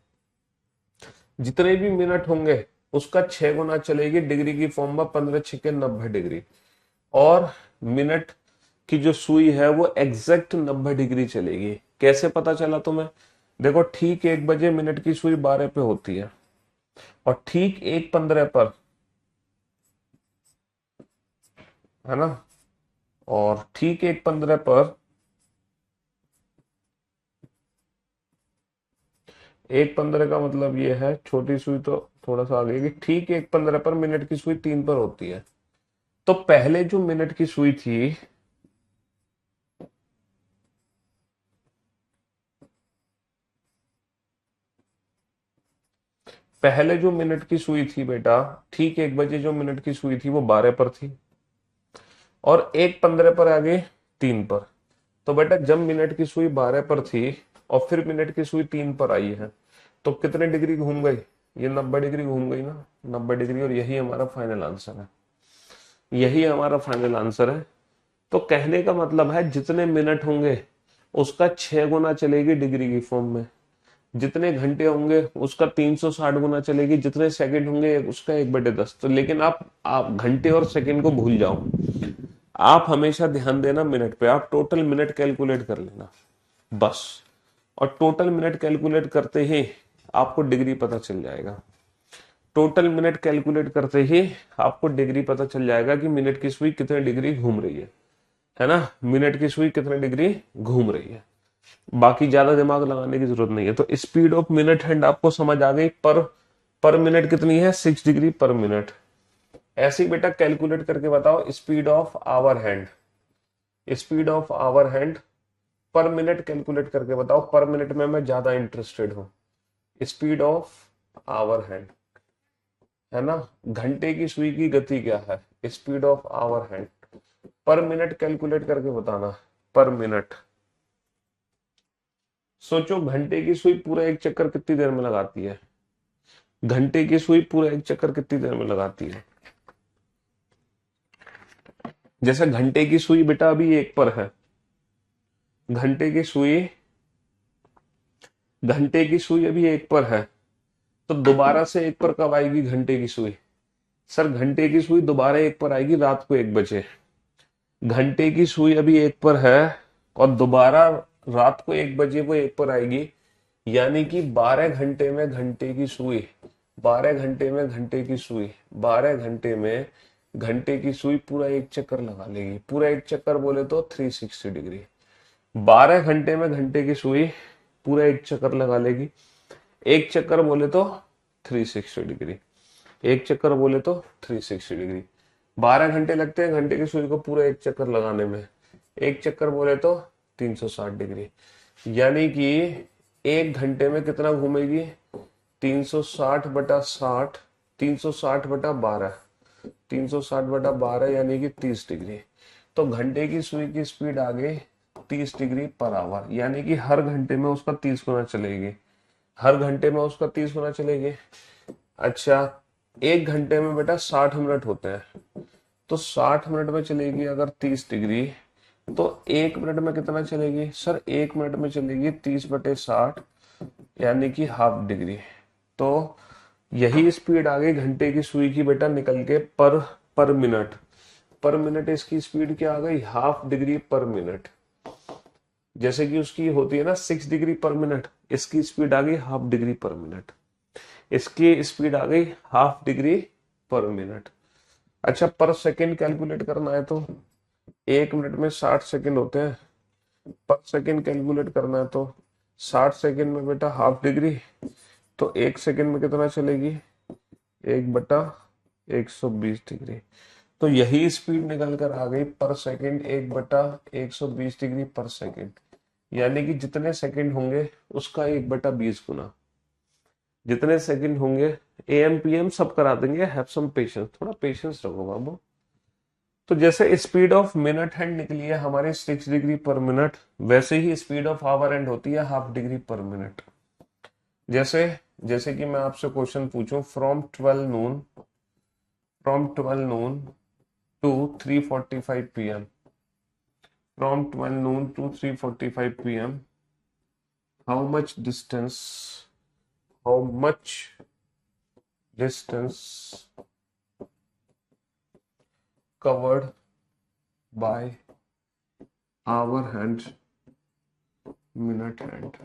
जितने भी मिनट होंगे उसका 6 गुना चलेगी। डिग्री की फॉर्म में 15×6 = 90 डिग्री। और मिनट की जो सुई है वो एग्जैक्ट 90 डिग्री चलेगी। कैसे पता चला तुम्हें? देखो, ठीक 1 बजे मिनट की सुई 12 पे होती है, और ठीक 1:15 पर, है ना, और ठीक 1:15 पर, 1:15 का मतलब ये है, छोटी सुई तो थोड़ा सा आगे की, ठीक 1:15 पर मिनट की सुई 3 पर होती है। तो पहले जो मिनट की सुई थी, पहले जो मिनट की सुई थी बेटा, ठीक 1 बजे जो मिनट की सुई थी वो 12 पर थी, और 1:15 पर आ गई 3 पर। तो बेटा जब मिनट की सुई 12 पर थी और फिर मिनट की सुई 3 पर आई है, तो कितने डिग्री घूम गई? ये 90 डिग्री घूम गई ना, 90 डिग्री। और यही हमारा फाइनल आंसर है, यही हमारा फाइनल आंसर है। तो कहने का मतलब है जितने मिनट होंगे उसका 6 गुना चलेगी डिग्री की फॉर्म में, जितने घंटे होंगे उसका 360 गुना चलेगी, जितने सेकंड होंगे उसका 1/10। तो लेकिन आप घंटे और सेकंड को भूल जाओ, आप हमेशा ध्यान देना मिनट पे। आप टोटल मिनट कैलकुलेट कर लेना बस, और टोटल मिनट कैलकुलेट करते ही आपको डिग्री पता चल जाएगा। टोटल मिनट कैलकुलेट करते ही आपको डिग्री पता चल जाएगा कि मिनट की सुई कितने डिग्री घूम रही है ना, मिनट की सुई कितने डिग्री घूम रही है। बाकी ज्यादा दिमाग लगाने की जरूरत नहीं है। तो स्पीड ऑफ मिनट हैंड आपको समझ आ गई। पर मिनट कितनी है? 6 डिग्री पर मिनट। ऐसे ही बेटा कैलकुलेट करके बताओ speed of hour hand. Speed of hour hand per minute calculate करके बताओ। पर मिनट में मैं ज्यादा इंटरेस्टेड हूं। स्पीड ऑफ आवर हैंड, है ना, घंटे की सुई की गति क्या है? Speed of hour hand per minute calculate करके बताना। पर मिनट, सोचो घंटे की सुई पूरा एक चक्कर कितनी देर में लगाती है? घंटे की सुई पूरा एक चक्कर कितनी देर में लगाती है? जैसे घंटे की सुई बेटा अभी एक पर है, घंटे की सुई, घंटे की सुई अभी एक पर है, तो दोबारा से एक पर कब आएगी घंटे की सुई? सर घंटे की सुई दोबारा एक पर आएगी रात को 1 बजे। घंटे की सुई अभी एक पर है और दोबारा रात को 1 बजे वो एक पर आएगी, यानी कि 12 घंटे में घंटे की सुई, 12 घंटे में घंटे की सुई, 12 घंटे में घंटे की सुई पूरा एक चक्कर लगा लेगी। पूरा एक चक्कर बोले तो 360 डिग्री। 12 घंटे में घंटे की सुई पूरा एक चक्कर लगा लेगी। एक चक्कर बोले तो 360 डिग्री, एक चक्कर बोले तो 360 डिग्री। 12 घंटे लगते हैं घंटे की सुई को पूरा एक चक्कर लगाने में, एक चक्कर बोले तो 360 डिग्री। यानी कि 1 घंटे में कितना घूमेगी? 360/60, 360/12, 360/12 यानी कि 30 डिग्री। तो घंटे की सुई की स्पीड आ गई 30 डिग्री पर आवर, यानी कि हर घंटे में उसका 30 गुना चलेगी, हर घंटे में उसका 30 गुना चलेगी। अच्छा, 1 घंटे में बेटा 60 मिनट होते हैं, तो 60 मिनट में चलेगी अगर 30 डिग्री, तो 1 मिनट में कितना चलेगी? सर 1 मिनट में चलेगी 30/60, यानी कि हाफ डिग्री। तो यही स्पीड आ गई घंटे की सुई की बेटा निकल के पर मिनट। पर मिनट इसकी स्पीड क्या आ गई? हाफ डिग्री पर मिनट। जैसे कि उसकी होती है ना 6 डिग्री पर मिनट, इसकी स्पीड आ गई हाफ डिग्री पर मिनट, इसकी स्पीड आ गई हाफ डिग्री पर मिनट। अच्छा, पर सेकंड कैलकुलेट करना है तो 1 मिनट में 60 सेकंड होते हैं, पर सेकंड कैलकुलेट करना है तो 60 सेकंड में बेटा हाफ डिग्री, तो 1 सेकंड में कितना चलेगी? 1/120 डिग्री। तो यही स्पीड निकल कर आ गई पर सेकंड 1/120 डिग्री पर सेकंड, यानी कि जितने सेकंड होंगे उसका 1/20 गुना। जितने सेकंड होंगे, एएम पीएम सब करा देंगे। हैव सम पेशेंस, थोड़ा पेशेंस रखो बाबू। तो जैसे स्पीड ऑफ मिनट हैंड निकली है हमारे 6 डिग्री पर मिनट, वैसे ही स्पीड ऑफ आवर हैंड होती है हाफ डिग्री पर मिनट। जैसे जैसे कि मैं आपसे क्वेश्चन पूछूं, from 12 Noon from 12 noon to 3:45 p.m. From 12 noon to 3:45 p.m. How much distance? How much distance covered by hour hand, minute hand,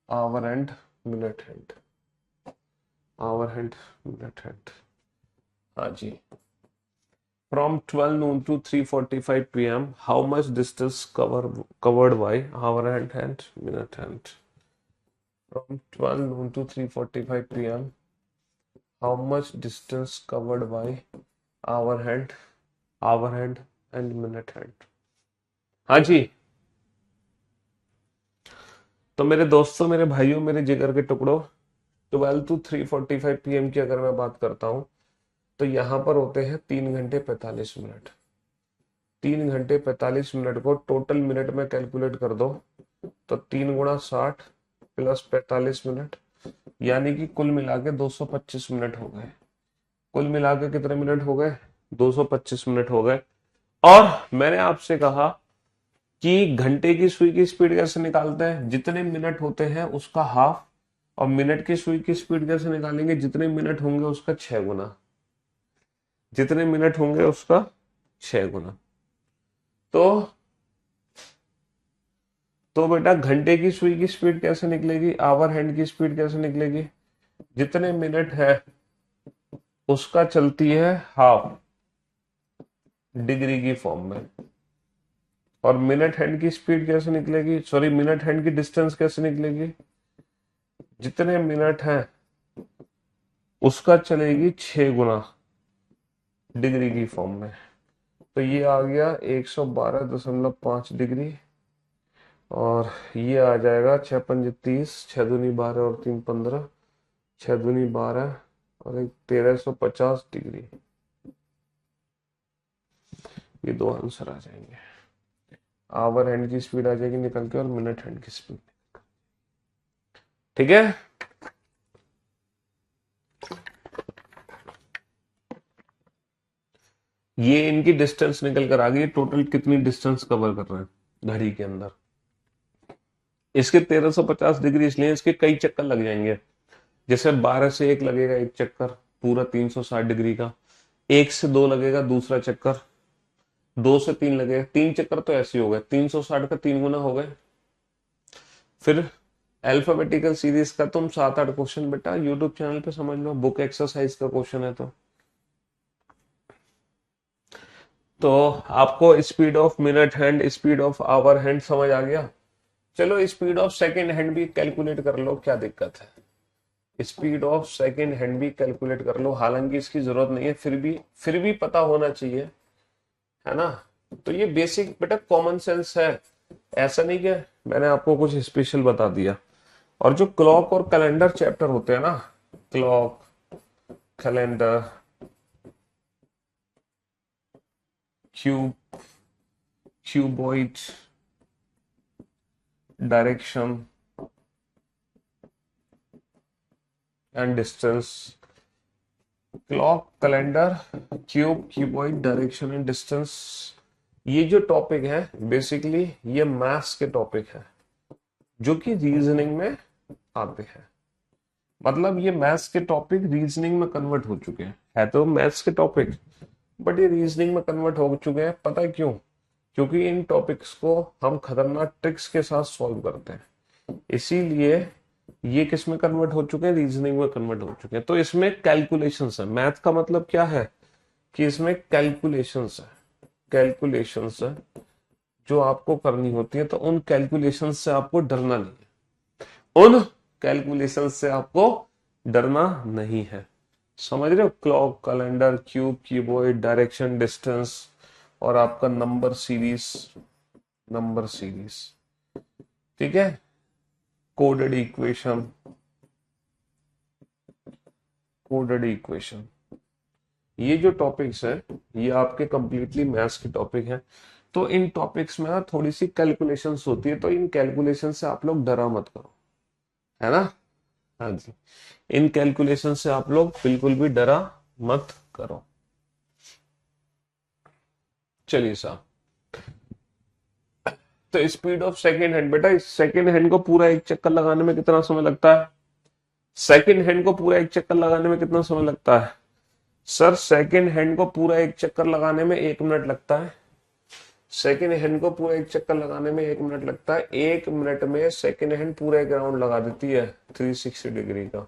hour and minute hand, hour and minute hand. हाँ जी. From 12 noon to 3:45 p.m. How much distance covered by hour hand and minute hand? From 12 noon to 3:45 p.m. How much distance covered by hour hand and minute hand? हाँ जी. तो मेरे दोस्तों, मेरे भाइयों, मेरे जिगर के टुकड़ों, 12 to 3:45 PM की अगर मैं बात करता हूं तो यहाँ पर होते हैं 3 घंटे 45 मिनट. 3 घंटे 45 मिनट को टोटल मिनट में कैलकुलेट कर दो तो 3 गुणा 60 प्लस 45 मिनट, यानी कि कुल मिला के 225 मिनट हो गए. कुल मिला के कितने मिनट हो गए? 225 मिनट हो गए. और मैंने आपसे कहा कि घंटे की सुई की स्पीड कैसे निकालते हैं? जितने मिनट होते हैं उसका हाफ, और मिनट की सुई की स्पीड कैसे निकालेंगे? जितने मिनट होंगे उसका 6 गुना. जितने मिनट होंगे उसका 6 गुना. तो बेटा घंटे की सुई की स्पीड कैसे निकलेगी? आवर हैंड की स्पीड कैसे निकलेगी? जितने मिनट है उसका चलती है हाफ डिग्री की फॉर्म में. और मिनट हैंड की स्पीड कैसे निकलेगी? सॉरी, मिनट हैंड की डिस्टेंस कैसे निकलेगी? जितने मिनट है उसका चलेगी 6 गुना डिग्री की फॉर्म में. तो ये आ गया 112.5 डिग्री, और ये आ जाएगा 6 पंजे 30, 6 दूनी 12 और 3 15, 6 दूनी 12 और एक 1350 डिग्री. ये दो आंसर आ जाएंगे. आवर हैंड की स्पीड आ जाएगी निकल के और मिनट हैंड की स्पीड. ठीक है. ये इनकी डिस्टेंस निकल कर आ गई. टोटल कितनी डिस्टेंस कवर कर रहे हैं घड़ी के अंदर? इसके 1350 डिग्री इसलिए इसके कई चक्कर लग जाएंगे. जैसे 12 से 1 लगेगा एक चक्कर पूरा 360 डिग्री का, 1 से 2 लगेगा दूसरा चक्कर, 2 से 3 लगेगा, 3 चक्कर तो ऐसे हो गए, 360 का 3 गुना हो गए. फिर अल्फाबेटिकल सीरीज का तुम 7-8 क्वेश्चन बेटा यूट्यूब चैनल पे समझ लो, बुक एक्सरसाइज का क्वेश्चन है. तो आपको speed of minute hand, speed of hour hand समझ आ गया. चलो स्पीड ऑफ सेकंड हैंड भी कैलकुलेट कर लो, क्या दिक्कत है? स्पीड ऑफ सेकंड हैंड भी कैलकुलेट कर लो. हालांकि इसकी जरूरत नहीं है, फिर भी पता होना चाहिए, है ना. तो ये बेसिक बेटा कॉमन सेंस है. ऐसा नहीं कि मैंने आपको कुछ स्पेशल बता दिया. और जो क्लॉक और कैलेंडर चैप्टर होते हैं ना, clock, calendar, cuboid, direction and distance. Clock, calendar, cuboid, direction and distance, ये जो टॉपिक है बेसिकली ये मैथ्स के टॉपिक है जो कि रीजनिंग में आते हैं. मतलब ये मैथ्स के टॉपिक रीजनिंग में कन्वर्ट हो चुके हैं. है तो मैथ्स के टॉपिक, बट ये रीजनिंग में कन्वर्ट हो चुके हैं. पता है क्यों? क्योंकि इन टॉपिक्स को हम खतरनाक ट्रिक्स के साथ सॉल्व करते हैं, इसीलिए ये किस में कन्वर्ट हो चुके हैं? रीजनिंग में कन्वर्ट हो चुके हैं. तो इसमें कैलकुलेशंस है. मैथ का मतलब क्या है कि इसमें कैलकुलेशंस है. कैलकुलेशंस है जो आपको करनी होती है. तो उन कैलकुलेशंस से आपको डरना नहीं है. उन कैलकुलेशंस से आपको डरना नहीं है. समझ रहे हो? Clock, calendar, cube, keyboard, direction, distance और आपका नंबर सीरीज. ठीक है. कोडेड इक्वेशन, ये जो टॉपिक्स है ये आपके कंप्लीटली मैथ्स के टॉपिक हैं. तो इन टॉपिक्स में ना थोड़ी सी कैलकुलेशंस होती है. तो इन कैलकुलेशन से आप लोग डरा मत करो, है ना. हाँ जी, इन कैलकुलेशन से आप लोग बिल्कुल भी डरा मत करो। चलिए साहब, तो स्पीड ऑफ सेकेंड हैंड, बेटा इस सेकेंड हैंड को पूरा एक चक्कर लगाने में कितना समय लगता है? सेकेंड हैंड को पूरा एक चक्कर लगाने में कितना समय लगता है? सर सेकेंड हैंड को पूरा एक चक्कर लगाने में 1 मिनट लगता है। सेकेंड हैंड को पूरा एक चक्कर लगाने में 1 मिनट लगता है। 1 मिनट में सेकेंड हैंड पूरा एक राउंड लगा देती है 360 डिग्री का।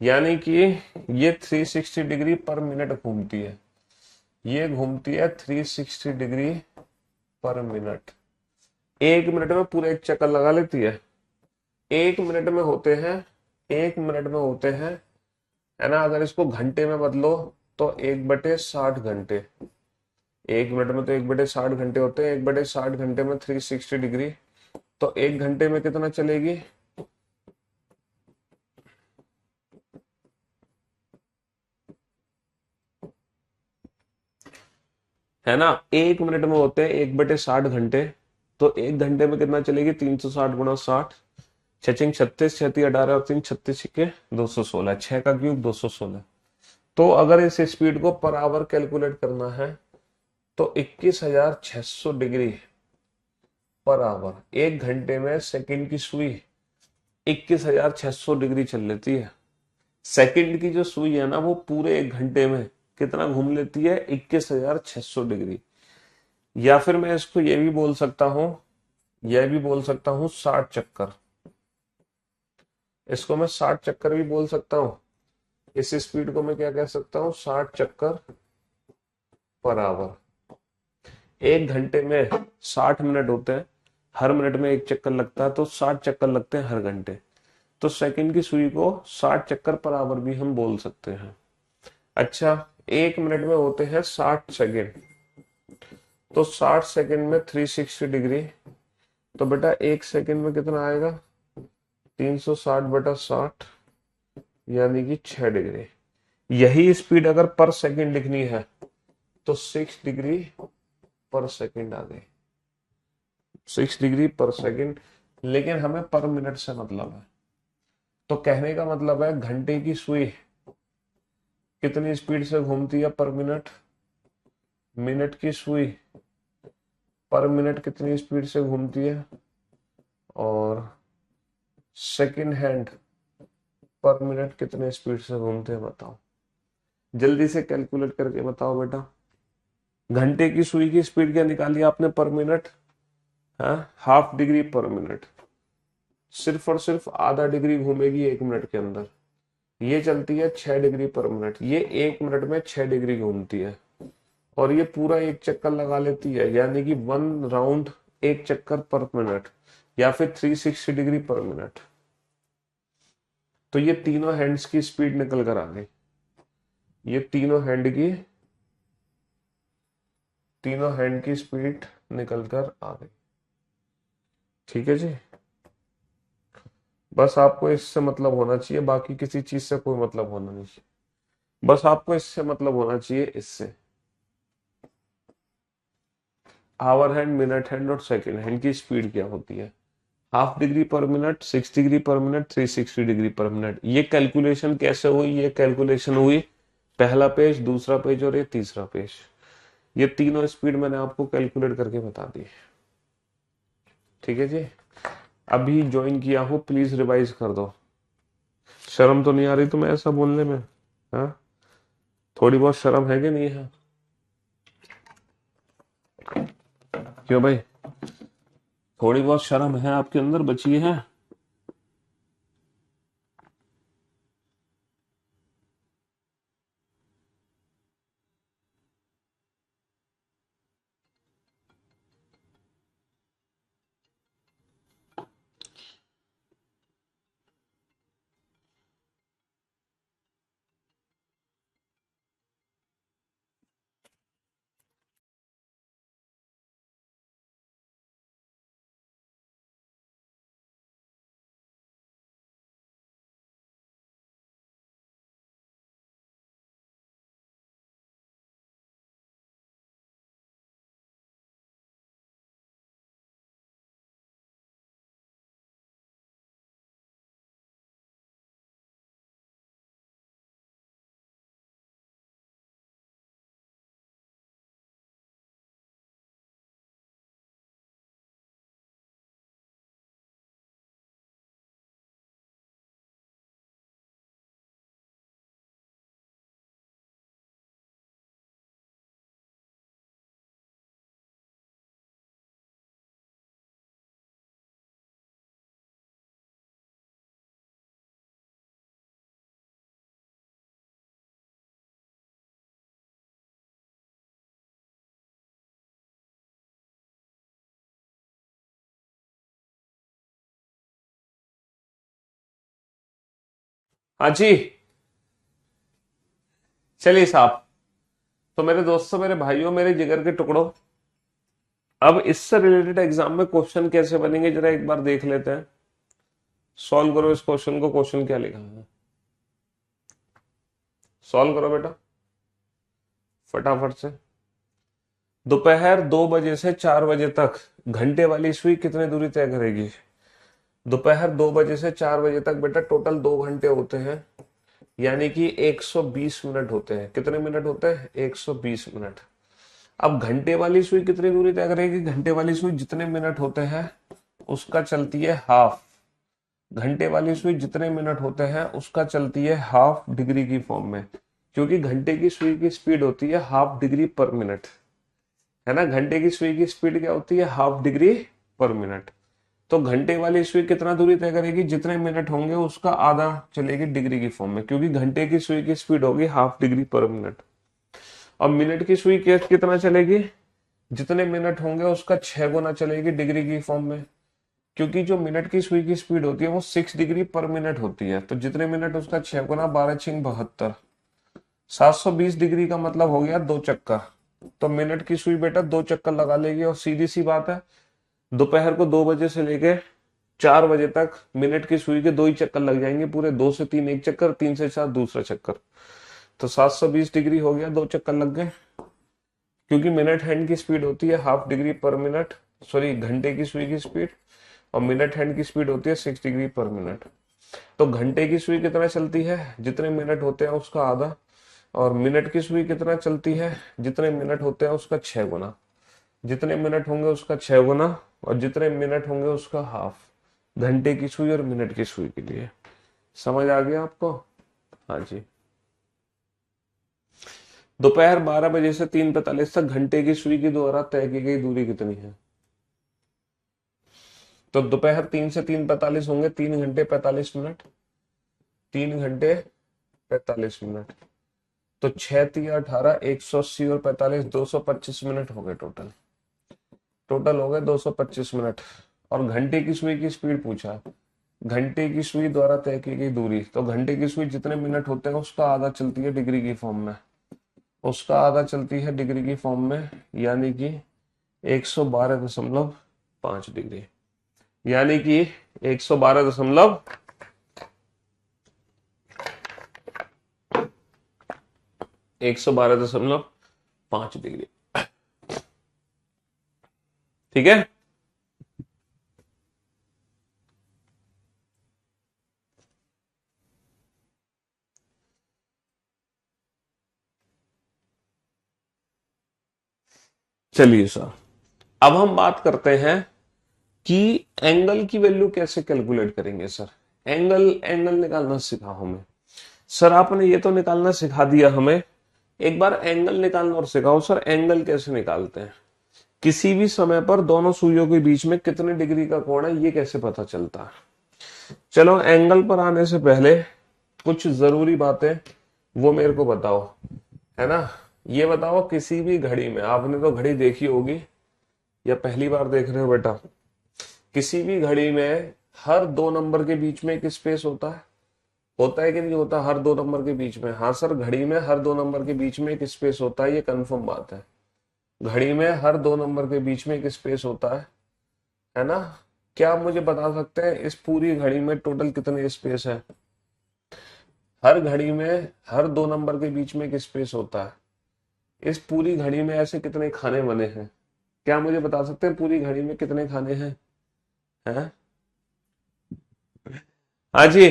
यानी कि ये 360 डिग्री पर मिनट घूमती है। ये घूमती है 360 डिग्री पर मिनट। 1 मिनट में पूरा एक चक्कर लगा लेती है। 1 मिनट में होते हैं, 1 मिनट में होते हैं, है ना? अगर इसको घंटे में बदलो तो 1/60 घंटे। 1 मिनट में तो 1/60 घंटे होते हैं। 1/60 घंटे में 360 डिग्री, तो 1 घंटे में कितना चलेगी? है ना? 1 मिनट में होते हैं 1/60 घंटे, तो 1 घंटे में कितना चलेगी? 360 × 60, छचिंग 36, 36 18 और 3 36 216, 6 का क्यूब 216। तो अगर इस स्पीड को पर आवर कैलकुलेट करना है तो 21,600 डिग्री पर आवर। 1 घंटे में सेकंड की सुई 21,600 डिग्री चल लेती है। सेकंड की जो सुई है ना, वो पूरे 1 घंटे में कितना घूम लेती है? 21,600 डिग्री। या फिर मैं इसको ये भी बोल सकता हूं, यह भी बोल सकता हूं 60 चक्कर। इसको मैं 60 चक्कर भी बोल सकता हूं। इस स्पीड को मैं क्या कह सकता हूं? 60 चक्कर पर आवर। 1 घंटे में 60 मिनट होते हैं, हर मिनट में एक चक्कर लगता है, तो 60 चक्कर लगते हैं हर घंटे। तो सेकंड की सुई को 60 चक्कर पर आवर भी हम बोल सकते हैं। अच्छा, 1 मिनट में होते हैं 60 सेकेंड, तो 60 सेकेंड में 360 डिग्री, तो बेटा 1 सेकेंड में कितना आएगा? 360/60, यानी कि 6 डिग्री। यही स्पीड अगर पर सेकेंड लिखनी है तो 6 डिग्री पर सेकेंड आ गई। 6 डिग्री पर सेकेंड, लेकिन हमें पर मिनट से मतलब है। तो कहने का मतलब है घंटे की सुई कितनी स्पीड से घूमती है पर मिनट, मिनट की सुई पर मिनट कितनी स्पीड से घूमती है, और सेकंड हैंड पर मिनट कितने स्पीड से घूमते हैं, बताओ। जल्दी से कैलकुलेट करके बताओ बेटा। घंटे की सुई की स्पीड क्या निकाली आपने पर मिनट? हाँ, हाफ डिग्री पर मिनट। सिर्फ और सिर्फ आधा डिग्री घूमेगी 1 मिनट के अंदर। ये चलती है 6 डिग्री पर मिनट। ये 1 मिनट में 6 डिग्री घूमती है, और ये पूरा एक चक्कर लगा लेती है, यानी कि 1 राउंड, एक चक्कर पर मिनट, या फिर 360 डिग्री पर मिनट। तो ये तीनों हैंड्स की स्पीड निकल कर आ गई। ये तीनों हैंड की स्पीड निकल कर आ गई। ठीक है जी। बस आपको इससे मतलब होना चाहिए, बाकी किसी चीज से कोई मतलब होना नहीं चाहिए। बस आपको इससे मतलब होना चाहिए, इससे। आवर हैंड, मिनट हैंड और सेकेंड हैंड की स्पीड क्या होती है? हाफ डिग्री पर मिनट, 6 डिग्री पर मिनट, 360 डिग्री पर मिनट। ये कैलकुलेशन कैसे हुई? ये कैलकुलेशन हुई पहला पेज, दूसरा पेज और ये तीसरा पेज। ये तीनों स्पीड मैंने आपको कैलकुलेट करके बता दी। ठीक है जी। अभी ज्वाइन किया हो, प्लीज रिवाइज कर दो। शर्म तो नहीं आ रही तुम्हें ऐसा बोलने में? हाँ, थोड़ी बहुत शर्म है कि नहीं है? क्यों भाई, थोड़ी बहुत शर्म है आपके अंदर बची है? हाँ जी, चलिए साहब। तो मेरे दोस्तों, मेरे भाइयों, मेरे जिगर के टुकड़ों, अब इससे रिलेटेड एग्जाम में क्वेश्चन कैसे बनेंगे जरा एक बार देख लेते हैं। सॉल्व करो इस क्वेश्चन को। क्वेश्चन क्या लिखा है, सॉल्व करो बेटा फटाफट से। दोपहर 2 बजे से 4 बजे तक घंटे वाली सुई कितनी दूरी तय करेगी? दोपहर 2 बजे से 4 बजे तक बेटा टोटल 2 घंटे होते हैं, यानी कि 120 मिनट होते हैं। कितने मिनट होते हैं? 120 मिनट। अब घंटे वाली सुई कितनी दूरी तय करेगी? घंटे वाली सुई जितने मिनट होते हैं उसका चलती है हाफ। घंटे वाली सुई जितने मिनट होते हैं उसका चलती है हाफ डिग्री की फॉर्म में, क्योंकि घंटे की सुई की स्पीड होती है हाफ डिग्री पर मिनट, है ना। घंटे की सुई की स्पीड क्या होती है? हाफ डिग्री पर मिनट। तो घंटे वाली सुई कितना दूरी तय करेगी? जितने मिनट होंगे उसका आधा चलेगी डिग्री की फॉर्म में, क्योंकि घंटे की सुई की स्पीड होगी हाफ डिग्री पर मिनट। और मिनट की सुई कितना चलेगी? जितने मिनट होंगे उसका 6 गुना चलेगी डिग्री की फॉर्म में, क्योंकि जो मिनट की सुई की स्पीड होती है वो 6 डिग्री पर मिनट होती है। तो जितने मिनट उसका 6 गुना, 12×6 = 72। 720 डिग्री का मतलब हो गया 2 चक्कर। तो मिनट की सुई बेटा 2 चक्कर लगा लेगी। और सीधी सी बात है, दोपहर को 2 बजे से लेके 4 बजे तक मिनट की सुई के 2 ही चक्कर लग जाएंगे पूरे। 2 से 3 एक चक्कर, 3 से 4 दूसरा चक्कर। तो 720 डिग्री हो गया, 2 चक्कर लग गए। क्योंकि मिनट हैंड की स्पीड होती है हाफ डिग्री पर मिनट, सॉरी घंटे की सुई की स्पीड, और मिनट हैंड की स्पीड होती है 6 डिग्री पर मिनट। तो घंटे की सुई कितना चलती है? जितने मिनट होते हैं उसका आधा। और मिनट की सुई कितना चलती है? जितने मिनट होते हैं उसका 6 गुना। जितने मिनट होंगे उसका 6 गुना, और जितने मिनट होंगे उसका हाफ। घंटे की सुई और मिनट की सुई के लिए। समझ आ गया आपको? हाँ जी। दोपहर 12 बजे से 3:45 तक घंटे की सुई के द्वारा तय की गई दूरी कितनी है? तो दोपहर 3 से 3:45 होंगे 3 घंटे 45 मिनट। 3 घंटे 45 मिनट। तो 6×3 = 18, 180 और 45, 225 मिनट हो गए टोटल। टोटल हो गए 225 मिनट। और घंटे की सुई की स्पीड पूछा, घंटे की सुई द्वारा तय की गई दूरी। तो घंटे की सुई जितने मिनट होते हैं उसका आधा चलती है डिग्री की फॉर्म में, उसका आधा चलती है डिग्री की फॉर्म में, यानी कि 112.5 डिग्री। यानी कि 112 112.5 डिग्री। ठीक है। चलिए सर, अब हम बात करते हैं कि एंगल की वैल्यू कैसे कैलकुलेट करेंगे। सर एंगल एंगल निकालना सिखाओ हमें। सर आपने ये तो निकालना सिखा दिया हमें, एक बार एंगल निकालना और सिखाओ। सर एंगल कैसे निकालते हैं? किसी भी समय पर दोनों सुइयों के बीच में कितने डिग्री का कोण है ये कैसे पता चलता है? चलो एंगल पर आने से पहले कुछ जरूरी बातें वो मेरे को बताओ, है ना। ये बताओ, किसी भी घड़ी में, आपने तो घड़ी देखी होगी या पहली बार देख रहे हो बेटा? किसी भी घड़ी में हर 2 नंबर के बीच में एक स्पेस होता है कि नहीं होता? हर 2 नंबर के बीच में। हाँ सर, घड़ी में हर 2 नंबर के बीच में एक स्पेस होता है, ये कंफर्म बात है। घड़ी में हर 2 नंबर के बीच में एक स्पेस होता है ना। क्या आप मुझे बता सकते हैं इस पूरी घड़ी में टोटल कितने स्पेस है? हर घड़ी में हर 2 नंबर के बीच में एक स्पेस होता है। इस पूरी घड़ी में ऐसे कितने खाने बने हैं? क्या मुझे बता सकते हैं पूरी घड़ी में कितने खाने हैं? हाँ जी,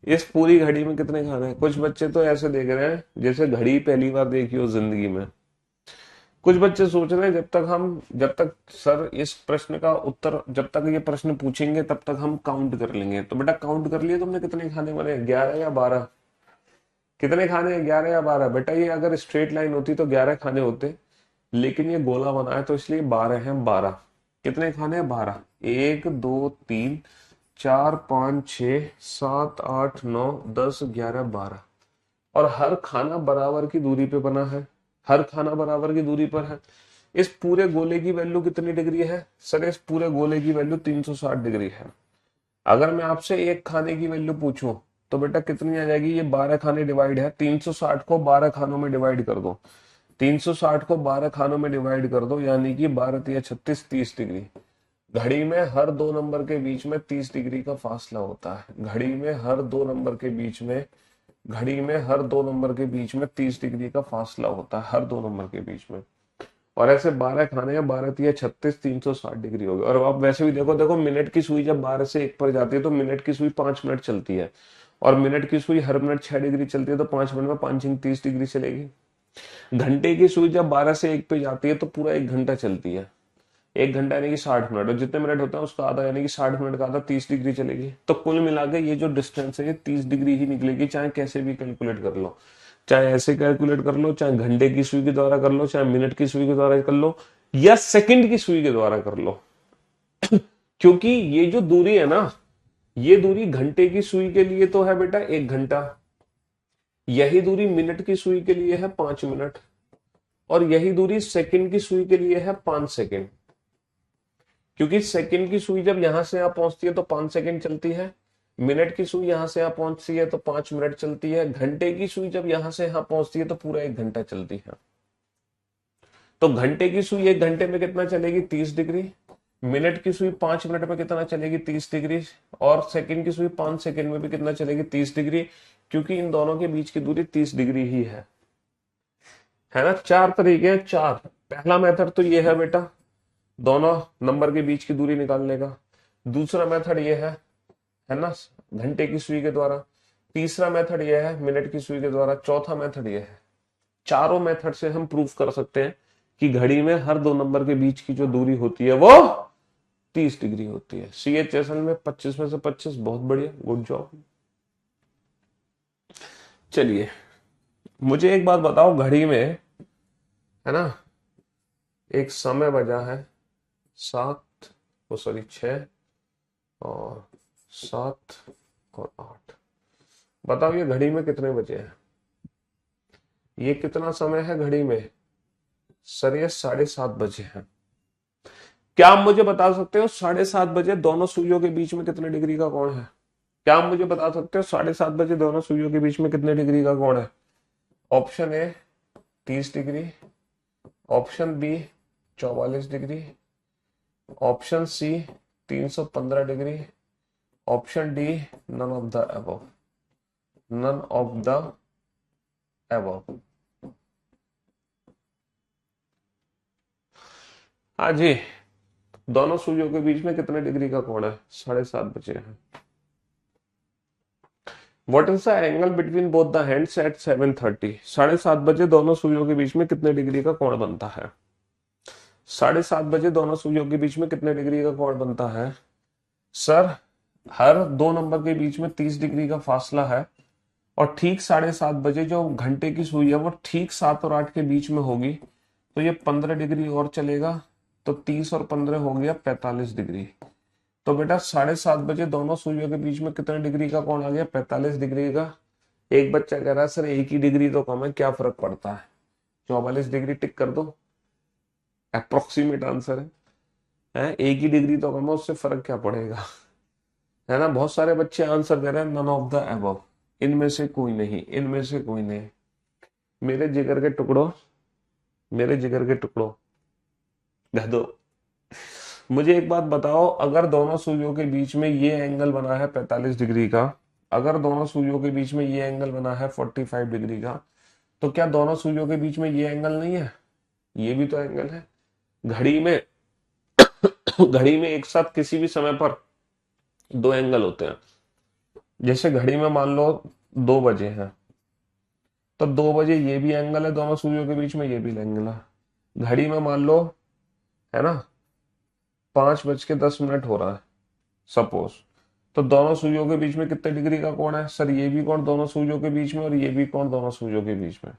इस पूरी घड़ी में कितने खाने हैं? कुछ बच्चे तो ऐसे देख रहे हैं जैसे घड़ी पहली बार देखी हो जिंदगी में। कुछ बच्चे सोच रहे हैं जब तक सर इस प्रश्न का उत्तर, जब तक ये प्रश्न पूछेंगे तब तक हम काउंट कर लेंगे। तो बेटा काउंट कर लिए तुमने कितने खाने बने? 11 या 12? कितने खाने हैं, 11 या 12? बेटा ये अगर स्ट्रेट लाइन होती तो 11 खाने होते, लेकिन ये गोला बना है तो इसलिए 12 हैं। 12 कितने खाने हैं? 12। 1 2 3 4 5 6 7 8 9 10 11 12। और हर खाना बराबर की दूरी पे बना है, हर खाना बराबर की दूरी पर है। इस पूरे गोले की वैल्यू कितनी डिग्री है? सर इस पूरे गोले की वैल्यू 360 डिग्री है। अगर मैं आपसे एक खाने की वैल्यू पूछूं, तो बेटा कितनी आ जाएगी, ये 12 खाने डिवाइड है, 360 को 12 खानों में डिवाइड कर दो, 360 को 12 खानों में डिवाइड कर दो, यानी कि 12 या 36, 30 डिग्री। घड़ी में हर दो नंबर के बीच में 30 डिग्री का फासला होता है। घड़ी में हर दो नंबर के बीच में, घड़ी में हर दो नंबर के बीच में 30 डिग्री का फासला होता है, हर दो नंबर के बीच में। और ऐसे 12 खाने हैं, 12 या 36, 360 डिग्री हो गए। और आप वैसे भी देखो, देखो मिनट की सुई जब 12 से 1 पर जाती है तो मिनट की सुई 5 मिनट चलती है, और मिनट की सुई हर मिनट 6 डिग्री चलती है, तो 5 मिनट में 5 इंच 30 डिग्री चलेगी। घंटे की सुई जब 12 से 1 पे जाती है तो पूरा 1 घंटा चलती है, 1 घंटा यानी कि 60 मिनट, और जितने मिनट होते हैं उसका आधा यानी कि 60 मिनट का आधा 30 डिग्री चलेगी। तो कुल मिला के ये जो डिस्टेंस है ये 30 डिग्री ही निकलेगी, चाहे कैसे भी कैलकुलेट कर लो, चाहे ऐसे कैलकुलेट कर लो, चाहे घंटे की सुई के द्वारा कर लो, चाहे मिनट की सुई के द्वारा कर लो, या सेकंड की सुई के द्वारा कर लो। क्योंकि ये जो दूरी है ना, ये दूरी घंटे की सुई के लिए तो है बेटा 1 घंटा, यही दूरी मिनट की सुई के लिए है 5 मिनट, और यही दूरी सेकंड की सुई के लिए है 5 सेकंड। क्योंकि सेकंड की सुई जब यहां से यहां पहुंचती है तो 5 सेकंड चलती है, मिनट की सुई यहां से यहां पहुंचती है तो 5 मिनट चलती है, घंटे की सुई जब यहां से यहां पहुंचती है तो पूरा 1 घंटा चलती है। तो घंटे की सुई 1 घंटे में कितना चलेगी, 30 डिग्री, मिनट की सुई 5 मिनट में कितना चलेगी, 30 डिग्री, और सेकंड की सुई 5 सेकंड में भी कितना चलेगी, 30 डिग्री। क्योंकि इन दोनों के बीच की दूरी 30 डिग्री ही है ना। 4 तरीके हैं, 4। पहला मेथड तो ये है बेटा, दोनों नंबर के बीच की दूरी निकालने का। दूसरा मेथड ये है ना, घंटे की सुई के द्वारा। तीसरा मेथड ये है मिनट की सुई के द्वारा। चौथा मेथड ये है। चारों मेथड से हम प्रूफ कर सकते हैं कि घड़ी में हर दो नंबर के बीच की जो दूरी होती है वो 30 डिग्री होती है। CHSL में 25 में से 25, बहुत बढ़िया, गुड जॉब। चलिए मुझे एक बात बताओ, घड़ी में है ना एक समय बजा है 7, ओ सॉरी 6 और 7 और 8। बताओ ये घड़ी में कितने बजे हैं, ये कितना समय है घड़ी में? सर ये 7:30 बजे हैं। क्या आप मुझे बता सकते हो 7:30 बजे दोनों सुइयों के बीच में कितने डिग्री का कोण है? क्या आप मुझे बता सकते हो 7:30 बजे दोनों सुइयों के बीच में कितने डिग्री का कोण है? Option A 30 degree, option B 44 degree, option C 315 degree, option D none of the above, none of the above. हाँ जी, दोनों सुइयों के बीच में कितने डिग्री का कोण है? 7:30 बजे है। What is the angle between both the hands at 7:30? 7:30 बजे दोनों सुइयों के बीच में कितने डिग्री का कोण बनता है? 7:30 बजे दोनों सुइयों के बीच में कितने डिग्री का कोण बनता है? सर हर दो नंबर के बीच में 30 डिग्री का फासला है, और ठीक 7:30 बजे जो घंटे की सुई है वो ठीक 7 और 8 के बीच में होगी, तो ये 15 डिग्री और चलेगा, तो 30 और 15 हो गया 45 डिग्री। तो बेटा 7:30 बजे दोनों सुइयों के बीच में कितने डिग्री का कोण आ गया? 45 डिग्री का। एक बच्चा कह रहा है सर एक ही डिग्री तो कम है, क्या फर्क पड़ता है? 44 डिग्री टिक कर दो, अप्रोक्सीमेट आंसर है, एक ही डिग्री तो कम है, उससे फर्क क्या पड़ेगा, है ना। बहुत सारे बच्चे आंसर दे रहे हैं नन ऑफ द अबव, इनमें से कोई नहीं, इनमें से कोई नहीं। मेरे जिगर के टुकड़ों, मेरे जिगर के टुकड़ों, गधो, मुझे एक बात बताओ, अगर दोनों सुइयों के बीच में ये एंगल बना है 45 डिग्री का, अगर दोनों सुइयों के बीच में ये एंगल बना है 45 डिग्री का, तो क्या दोनों सुइयों के बीच में ये एंगल नहीं है? ये भी तो एंगल है। घड़ी में घड़ी में एक साथ किसी भी समय पर दो एंगल होते हैं। जैसे घड़ी में मान लो 2 बजे हैं, तो 2 बजे ये भी एंगल है, दोनों सुइयों के बीच में ये भी एंगल है। घड़ी में मान लो है ना 5:10 हो रहा है सपोज, तो दोनों सुइयों के बीच में कितने डिग्री का कोण है? सर ये भी कोण दोनों सुइयों के बीच में, और ये भी कोण दोनों सुइयों के बीच में।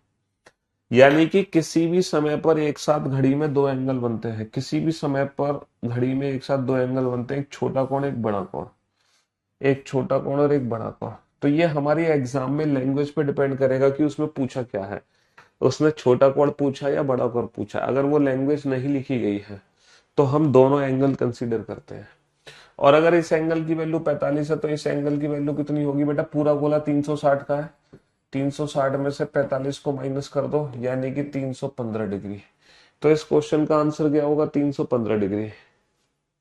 यानी कि किसी भी समय पर एक साथ घड़ी में दो एंगल बनते हैं, किसी भी समय पर घड़ी में एक साथ दो एंगल बनते हैं, एक छोटा कोण एक बड़ा कोण, एक छोटा कोण और एक बड़ा कोण। तो ये हमारी एग्जाम में लैंग्वेज पे डिपेंड करेगा कि उसमें पूछा क्या है, उसने छोटा कोण पूछा या बड़ा कोण पूछा। अगर वो लैंग्वेज नहीं लिखी गई है तो हम दोनों एंगल कंसीडर करते हैं। और अगर इस एंगल की वैल्यू 45 है तो इस एंगल की वैल्यू कितनी होगी बेटा? पूरा गोला 360 का है, 360 में से 45 को माइनस कर दो, यानी कि 315 डिग्री। तो इस क्वेश्चन का आंसर क्या होगा? 315 डिग्री।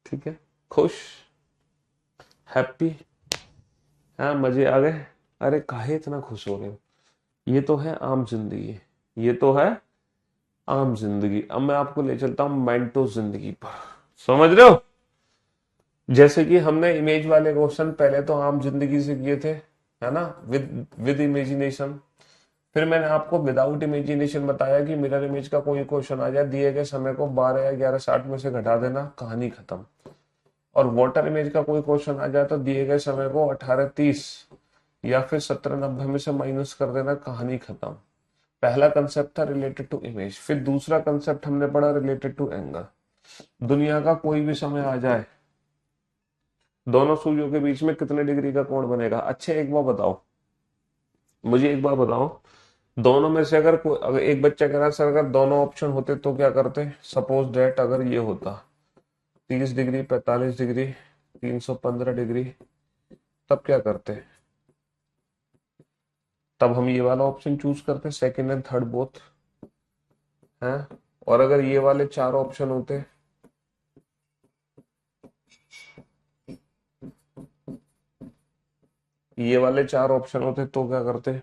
ठीक है, खुश, हैप्पी, हाँ मजे आ गए? अरे काहे इतना खुश हो रहे हो? ये तो है आम जिंदगी, ये तो है आम जिंदगी। अब मैं आपको ले चलता हूं मेंटो जिंदगी पर, समझ रहे हो? जैसे कि हमने इमेज वाले क्वेश्चन पहले तो आम जिंदगी से किए थे, है ना, विद विद इमेजिनेशन। फिर मैंने आपको विदाउट इमेजिनेशन बताया कि मिरर इमेज का कोई क्वेश्चन आ जाए, दिए गए समय को 12 या 11:60 में से घटा देना, कहानी खत्म। और वाटर इमेज का कोई क्वेश्चन आ जाए तो दिए गए समय को 18:30 या फिर 17:90 में से माइनस कर देना, कहानी खत्म। पहला कंसेप्ट था रिलेटेड टू इमेज। फिर दूसरा कंसेप्ट हमने पढ़ा रिलेटेड टू एंगल। दुनिया का कोई भी समय आ जाए, दोनों सूर्यों के बीच में कितने डिग्री का कोण बनेगा? अच्छा एक बार बताओ, मुझे एक बार बताओ, दोनों में से अगर एक बच्चा कह रहा है सर अगर दोनों ऑप्शन होते तो क्या करते? सपोज डेट अगर ये होता 30 डिग्री, 45 डिग्री, 315 डिग्री, तब क्या करते? तब हम ये वाला ऑप्शन चूज करते, सेकंड एंड थर्ड बोथ, हैं? और अगर ये वाले चार ऑप्शन होते, ये वाले चार ऑप्शन होते तो क्या करते?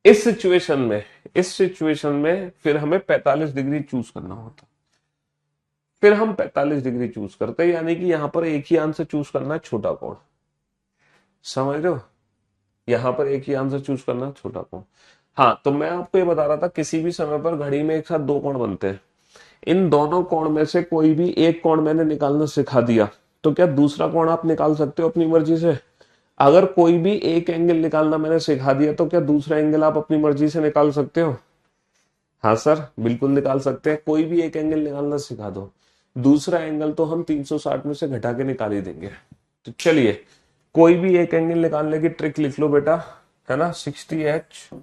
इस सिचुएशन में फिर हमें 45 डिग्री चूज करना होता। फिर हम 45 डिग्री चूज करते, यानी कि यहां पर एक ही आंसर चूज करना है, छोटा कोण। समझ रहे हो? यहां पर एक ही आंसर चूज करना है, छोटा कोण। हाँ, तो मैं आपको ये बता रहा था किसी भी समय पर घड़ी में एक साथ दो कोण बनते हैं। इन दोनों कोण में से कोई भी एक कोण मैंने निकालना सिखा दिया तो क्या दूसरा कोण आप निकाल सकते हो अपनी मर्जी से? अगर कोई भी एक एंगल निकालना मैंने सिखा दिया तो क्या दूसरा एंगल आप अपनी मर्जी से निकाल सकते हो? हाँ सर, बिल्कुल निकाल सकते हैं। कोई भी एक एंगल निकालना सिखा दो, दूसरा एंगल तो हम 360 में से घटा के निकाल ही देंगे। तो चलिए कोई भी एक एंगल निकालने की ट्रिक लिख लो बेटा, है ना। 60h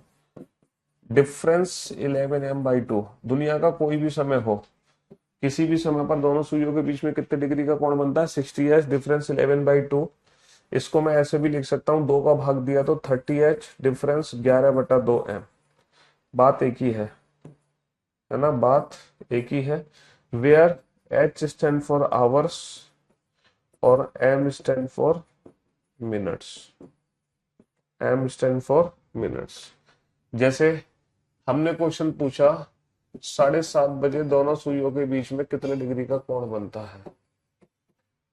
difference 11m/2। दुनिया का कोई भी समय हो, किसी भी समय पर दोनों सूर्यों के बीच में कितने डिग्री का कोण बनता है? 60h difference 11/2। इसको मैं ऐसे भी लिख सकता हूं, 2 का भाग दिया तो 30h डिफरेंस 11/2m। बात एक ही है ना, बात एक ही है। Where h stand for hours और m stand for minutes, m stand for minutes. जैसे हमने क्वेश्चन पूछा 7:30 बजे दोनों सुइयों के बीच में कितने डिग्री का कोण बनता है,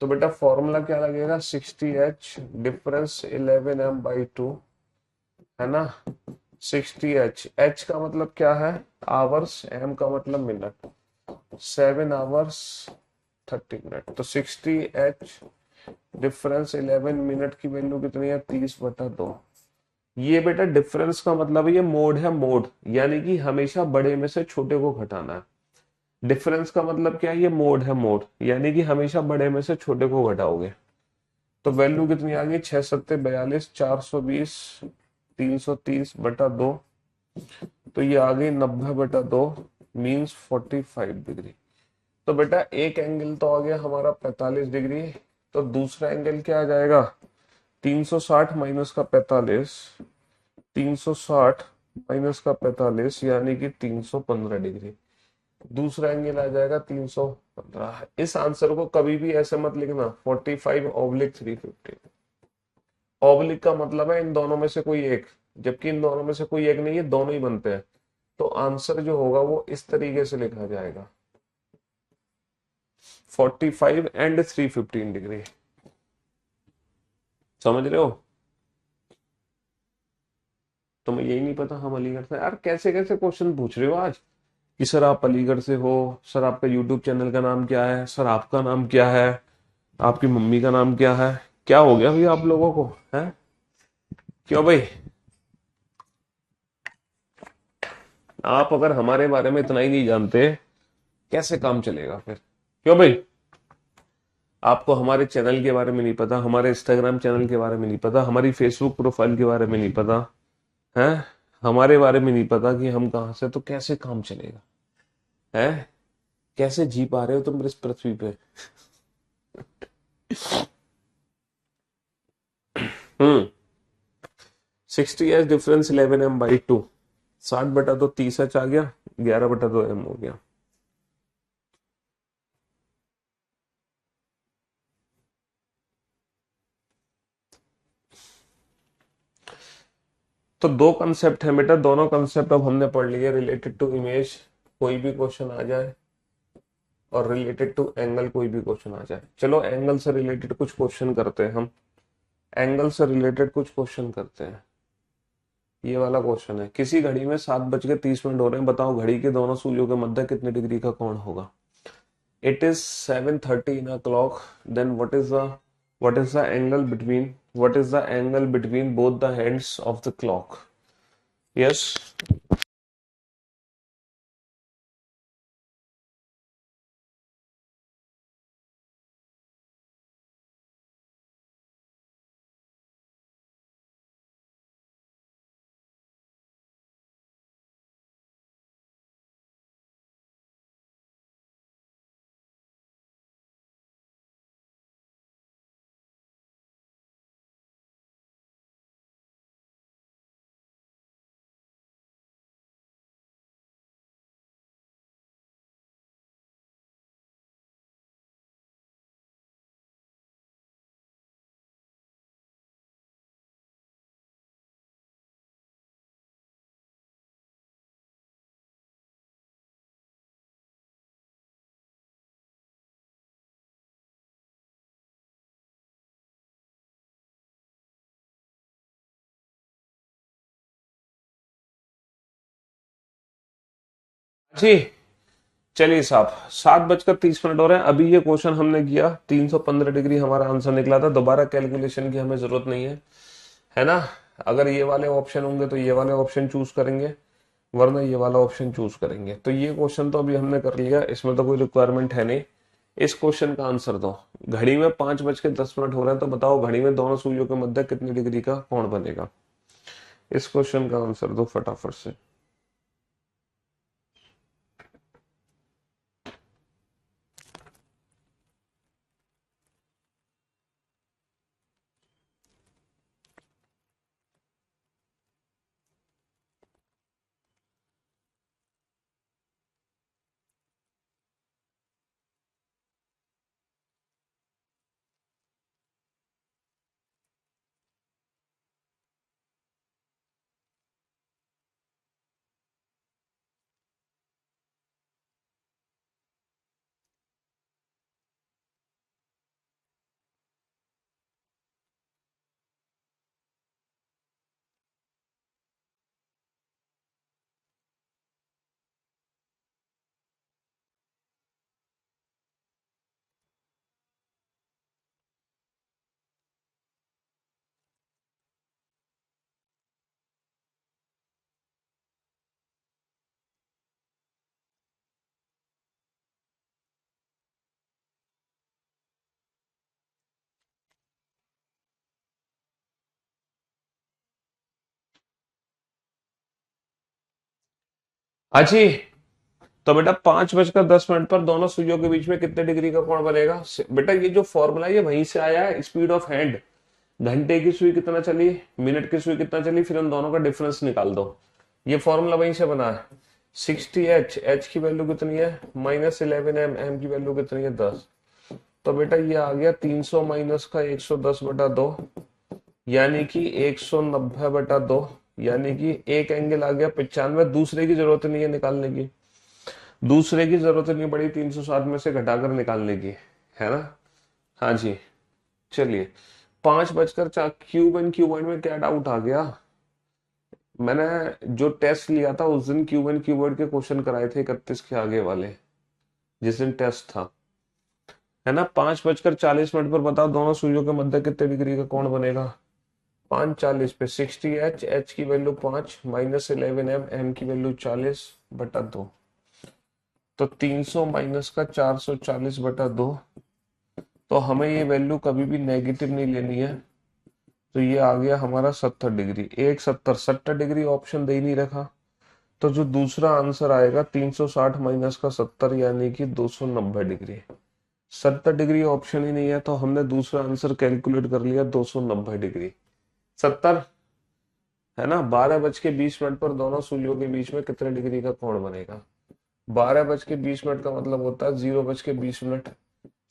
तो बेटा फॉर्मूला क्या लगेगा? 60h डिफरेंस 11m/2, है ना। 60h, h का मतलब क्या है? आवर्स, m का मतलब मिनट। 7 आवर्स 30 मिनट, तो 60h डिफरेंस 11 मिनट की वैल्यू कितनी है? 30/2। ये बेटा डिफरेंस का मतलब ये मोड है, मोड, यानी कि हमेशा बड़े में से छोटे को घटाना है। डिफरेंस का मतलब क्या है? ये मोड है, मोड, यानी कि हमेशा बड़े में से छोटे को घटाओगे। तो वैल्यू कितनी आ गई? 6×7=42, 420, 330/2, तो ये आ गई 90/2, मीन्स 45 डिग्री। तो बेटा एक एंगल तो आ गया हमारा 45 डिग्री, तो दूसरा एंगल क्या आ जाएगा? 360 माइनस का 45, 360 माइनस का 45 यानी कि 315 डिग्री। दूसरा एंगल आ जाएगा 315। इस आंसर को कभी भी ऐसे मत लिखना 45/350। ऑब्लिक का मतलब है इन दोनों में से कोई एक, जबकि इन दोनों में से कोई एक नहीं है, दोनों ही बनते हैं। तो आंसर जो होगा वो इस तरीके से लिखा जाएगा, 45 and 315 डिग्री। समझ रहे हो? तुम्हें यही नहीं पता हम अलीगढ़ से? यार कैसे कैसे क्वेश्चन पूछ रहे हो आज, कि सर आप अलीगढ़ से हो, सर आपका यूट्यूब चैनल का नाम क्या है, सर आपका नाम क्या है, आपकी मम्मी का नाम क्या है? क्या हो गया भाई आप लोगों को, है? क्यों भाई? आप अगर हमारे बारे में इतना ही नहीं जानते कैसे काम चलेगा फिर? क्यों भाई? आपको हमारे चैनल के बारे में नहीं पता, हमारे इंस्टाग्राम चैनल के बारे में नहीं पता, हमारी फेसबुक प्रोफाइल के बारे में नहीं पता, है? हमारे बारे में नहीं पता कि हम कहाँ से, तो कैसे काम चलेगा? है? कैसे जी पा रहे हो तुम इस पृथ्वी पे? हम्म 60 एच डिफरेंस 11m/2, 60/2 30 एच आ गया, 11/2 m हो गया। तो दो कंसेप्ट है बेटा, दोनों कंसेप्ट अब हमने पढ़ लिए, रिलेटेड टू इमेज कोई भी क्वेश्चन आ जाए और रिलेटेड टू एंगल कोई भी क्वेश्चन आ जाए। चलो एंगल से रिलेटेड कुछ क्वेश्चन करते हैं हम, एंगल से रिलेटेड कुछ क्वेश्चन करते हैं। ये वाला क्वेश्चन है, किसी घड़ी में 7:30 हो रहे हैं, बताओ घड़ी के दोनों सुइयों के मध्य कितने डिग्री का कोण होगा। It is 7:30 in a clock, then what is the angle between both the hands of the clock? Yes. जी चलिए साहब, 7:30 हो रहे हैं, अभी ये क्वेश्चन हमने किया, 315 डिग्री हमारा आंसर निकला था, दोबारा कैलकुलेशन की हमें जरूरत नहीं है ना। अगर ये वाले ऑप्शन होंगे तो ये वाले ऑप्शन चूज करेंगे, वरना ये वाला ऑप्शन चूज करेंगे। तो ये क्वेश्चन तो अभी हमने कर लिया, इसमें तो कोई रिक्वायरमेंट है नहीं। इस क्वेश्चन का आंसर दो, घड़ी में 5:10 हो रहे हैं, तो बताओ घड़ी में दोनों सुइयों के मध्य कितनी डिग्री का कोण बनेगा। इस क्वेश्चन का आंसर दो फटाफट से। अजी, तो बेटा 5:10 पर दोनों सुइयों के बीच में कितने डिग्री का कोण बनेगा। बेटा ये जो फॉर्मूला है ये वहीं से आया है, स्पीड ऑफ हैंड, घंटे की सुई कितना चली, मिनट की सुई कितना चली, फिर उन दोनों का डिफरेंस निकाल दो। ये फॉर्मूला वहीं से बना है। 60 एच, एच की वैल्यू कितनी है -11m, एम की वैल्यू कितनी है 10। तो बेटा ये आ गया 300 माइनस का 110/2, यानी कि 190/2, यानी कि एक एंगल आ गया 95। दूसरे की जरूरत नहीं है निकालने की, दूसरे की जरूरत नहीं पड़ी 360 में से घटाकर निकालने की, है ना। हाँ जी, चलिए 5:4 क्यूब एंड क्यूबॉइड में क्या डाउट आ गया। मैंने जो टेस्ट लिया था उस दिन क्यूब एंड क्यूबॉइड के क्वेश्चन कराए थे 31 के आगे वाले, जिस दिन टेस्ट था, है ना। 5:40 पर बताओ दोनों सुइयों के मध्य कितने डिग्री का कोण बनेगा। 5:40 पे 60 एच, एच की वैल्यू 5 -11m, एम की वैल्यू 40/2, तो 300 माइनस का 440/2। तो हमें ये वैल्यू कभी भी नेगेटिव नहीं लेनी है, तो ये आ गया हमारा 70 डिग्री। एक 70 डिग्री ऑप्शन दे ही नहीं रखा, तो जो दूसरा आंसर आएगा 360 माइनस का 70, यानी कि 290 डिग्री। 70 डिग्री ऑप्शन ही नहीं है, तो हमने दूसरा आंसर कैलकुलेट कर लिया 290 डिग्री। 70 है ना। 12 बज के 20 मिनट पर दोनों सूर्यों के बीच में कितने डिग्री का कोण बनेगा? 12 बज के 20 मिनट का मतलब होता है 0 बज के 20 मिनट।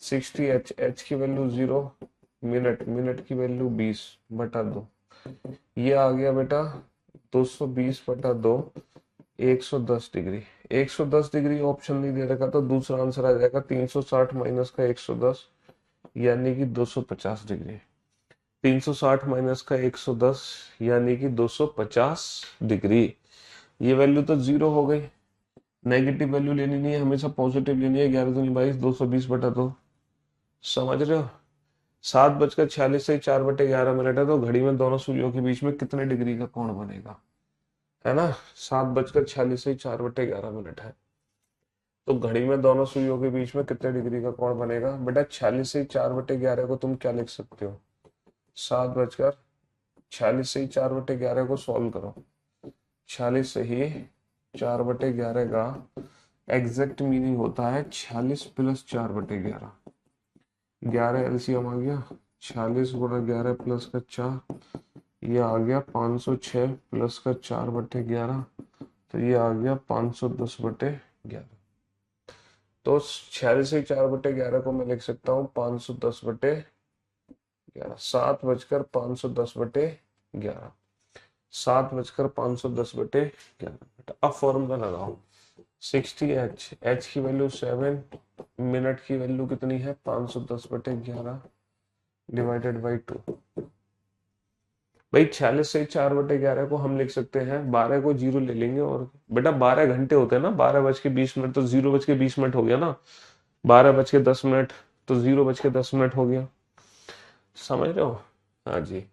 60 एच की वैल्यू 0, मिनट की वैल्यू 20/2। ये आ गया बेटा 220/2, 110 डिग्री। 110 डिग्री ऑप्शन नहीं दे रखा, तो दूसरा आंसर आ जाएगा 360 माइनस का 110, यानी कि 250 डिग्री। 360 माइनस का 110 यानी कि 250 डिग्री। ये वैल्यू तो जीरो हो गई, नेगेटिव वैल्यू लेनी नहीं है, हमेशा पॉजिटिव लेनी है। 11 दूनी 22, 220/2। समझ रहे हो? 7:46 से 4/11 मिनट है, तो घड़ी में दोनों सूर्यों के बीच में कितने डिग्री का कोण बनेगा? है ना। 7:46 से 4/11 मिनट है, तो घड़ी में दोनों सुइयों के बीच में कितने डिग्री का कोण बनेगा? बेटा 46 से 4/11 को तुम क्या लिख सकते हो? 7:46 से 4/11 को सॉल्व करो। 46 से ही 4/11 का एग्जैक्ट मीनिंग होता है 46 प्लस 4/11। 11 एलसीएम आ गया, 46 × 11 प्लस का 4, ये आ गया 506 प्लस का 4/11, तो ये आ गया 510/11। तो 46 से 4/11 को मैं लिख सकता हूँ 510/11। 7:510/11। 7:510/11। अब फॉर्मूला लगाओ। 60 एच की वैल्यू 7, मिनट की वैल्यू कितनी है? 510/11 डिवाइडेड बाई 2। भाई 46 से 4/11 को हम लिख सकते हैं, 12 को जीरो ले लेंगे, और बेटा 12 घंटे होते हैं ना। 12:20 तो 0:20 हो गया ना। 12:10 तो 0:10 हो गया। समझ रहे हो? हाँ जी।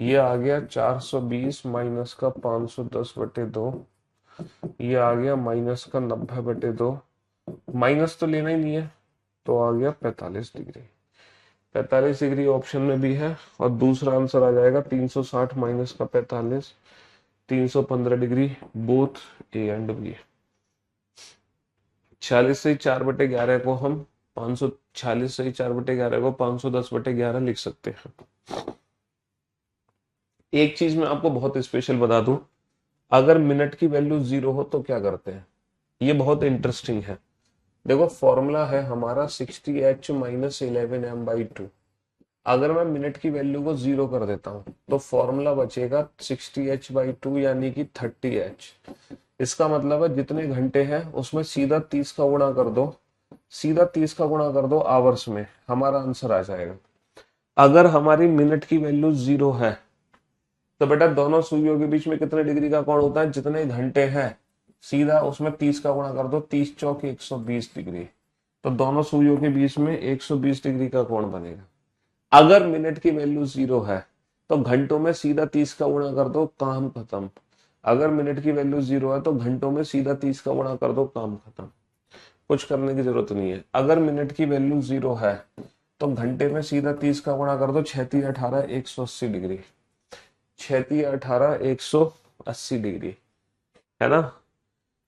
ये आ गया 420 माइनस का 510/2, ये आ गया माइनस का 90/2। माइनस तो लेना ही नहीं है, तो आ गया 45 डिग्री। 45 डिग्री ऑप्शन में भी है, और दूसरा आंसर आ जाएगा 360 माइनस का 45, 315 degree, both A and B. 46 से 4/11 को हम 546 से 4/11 को 510/11 लिख सकते हैं। एक चीज मैं आपको बहुत स्पेशल बता दूं, अगर मिनट की वैल्यू 0 हो तो क्या करते हैं? ये बहुत इंटरेस्टिंग है। देखो फॉर्मूला है हमारा 60h माइनस 11m/2। अगर मैं मिनट की वैल्यू को 0 कर देता हूं, तो फॉर्मूला बचेगा 60h/2 यानी कि 30h। इसका मतलब है जितने घंटे हैं उसमें सीधा 30 का गुणा कर दो, सीधा 30 का गुणा कर दो आवर्स में, हमारा आंसर आ जाएगा। अगर हमारी मिनट की वैल्यू 0 है, तो बेटा दोनों सुइयों के बीच में कितने डिग्री का कोण होता है? जितने घंटे हैं सीधा उसमें 30 का गुणा कर दो, 30 चौक 120 डिग्री, तो दोनों सुइयों के बीच में 120 डिग्री का कोण बनेगा। अगर मिनट की वैल्यू 0 है, तो घंटों में सीधा 30 का गुणा कर दो, काम खत्म। अगर मिनट की वैल्यू 0 है, तो घंटों में सीधा 30 का गुणा कर दो, काम खत्म। कुछ करने की जरूरत नहीं है। अगर मिनट की वैल्यू 0 है, तो घंटे में सीधा 30 का गुणा कर दो, 6 18 180 डिग्री। 6 18 180 डिग्री, है ना।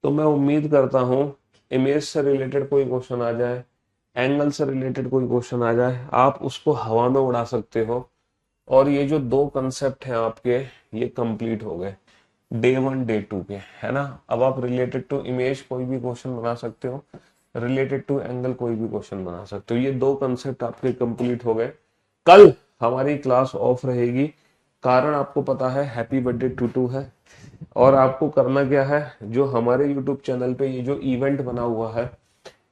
तो मैं उम्मीद करता हूं इमेज से रिलेटेड कोई क्वेश्चन आ जाए, एंगल से रिलेटेड कोई क्वेश्चन आ जाए, आप उसको हवा में उड़ा सकते हो। और ये जो दो कंसेप्ट हैं आपके, ये कंप्लीट हो गए डे 1 डे 2 के, है ना। अब आप रिलेटेड टू इमेज कोई भी क्वेश्चन बना सकते हो, रिलेटेड टू एंगल कोई भी क्वेश्चन बना सकते हो। ये दो कंसेप्ट आपके कंप्लीट हो गए। कल हमारी क्लास ऑफ रहेगी, कारण आपको पता है, हैप्पी बर्थडे टू है। और आपको करना क्या है, जो हमारे यूट्यूब चैनल पे ये जो इवेंट बना हुआ है,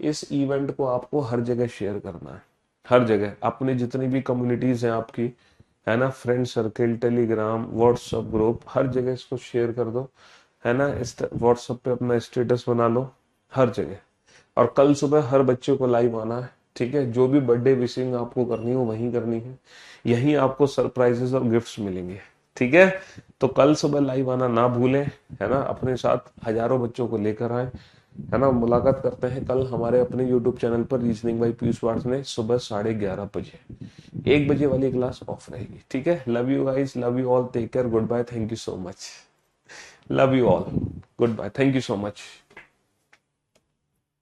इस इवेंट को आपको हर जगह शेयर करना है। हर जगह अपने जितनी भी कम्युनिटीज हैं आपकी, है ना, friend circle, Telegram, WhatsApp group, हर जगह इसको शेयर कर दो, है ना। व्हाट्सएप पे अपना स्टेटस बना लो हर जगह। और कल सुबह हर बच्चे को लाइव आना है, ठीक है। जो भी बर्थडे विशिंग आपको करनी हो वहीं करनी है, यहीं आपको सरप्राइजेस और गिफ्ट्स मिलेंगे, ठीक है। तो कल सुबह लाइव आना ना भूलें, है ना। अपने साथ हजारों बच्चों को लेकर आए, है ना। मुलाकात करते हैं कल हमारे अपने यूट्यूब चैनल पर, रीजनिंग बाय पीयूष वार्स में, सुबह 11:30 बजे। 1 बजे वाली क्लास ऑफ रहेगी, ठीक है। Love you guys, love you all, take care, goodbye, thank you so much, love you all, goodbye, thank you so much.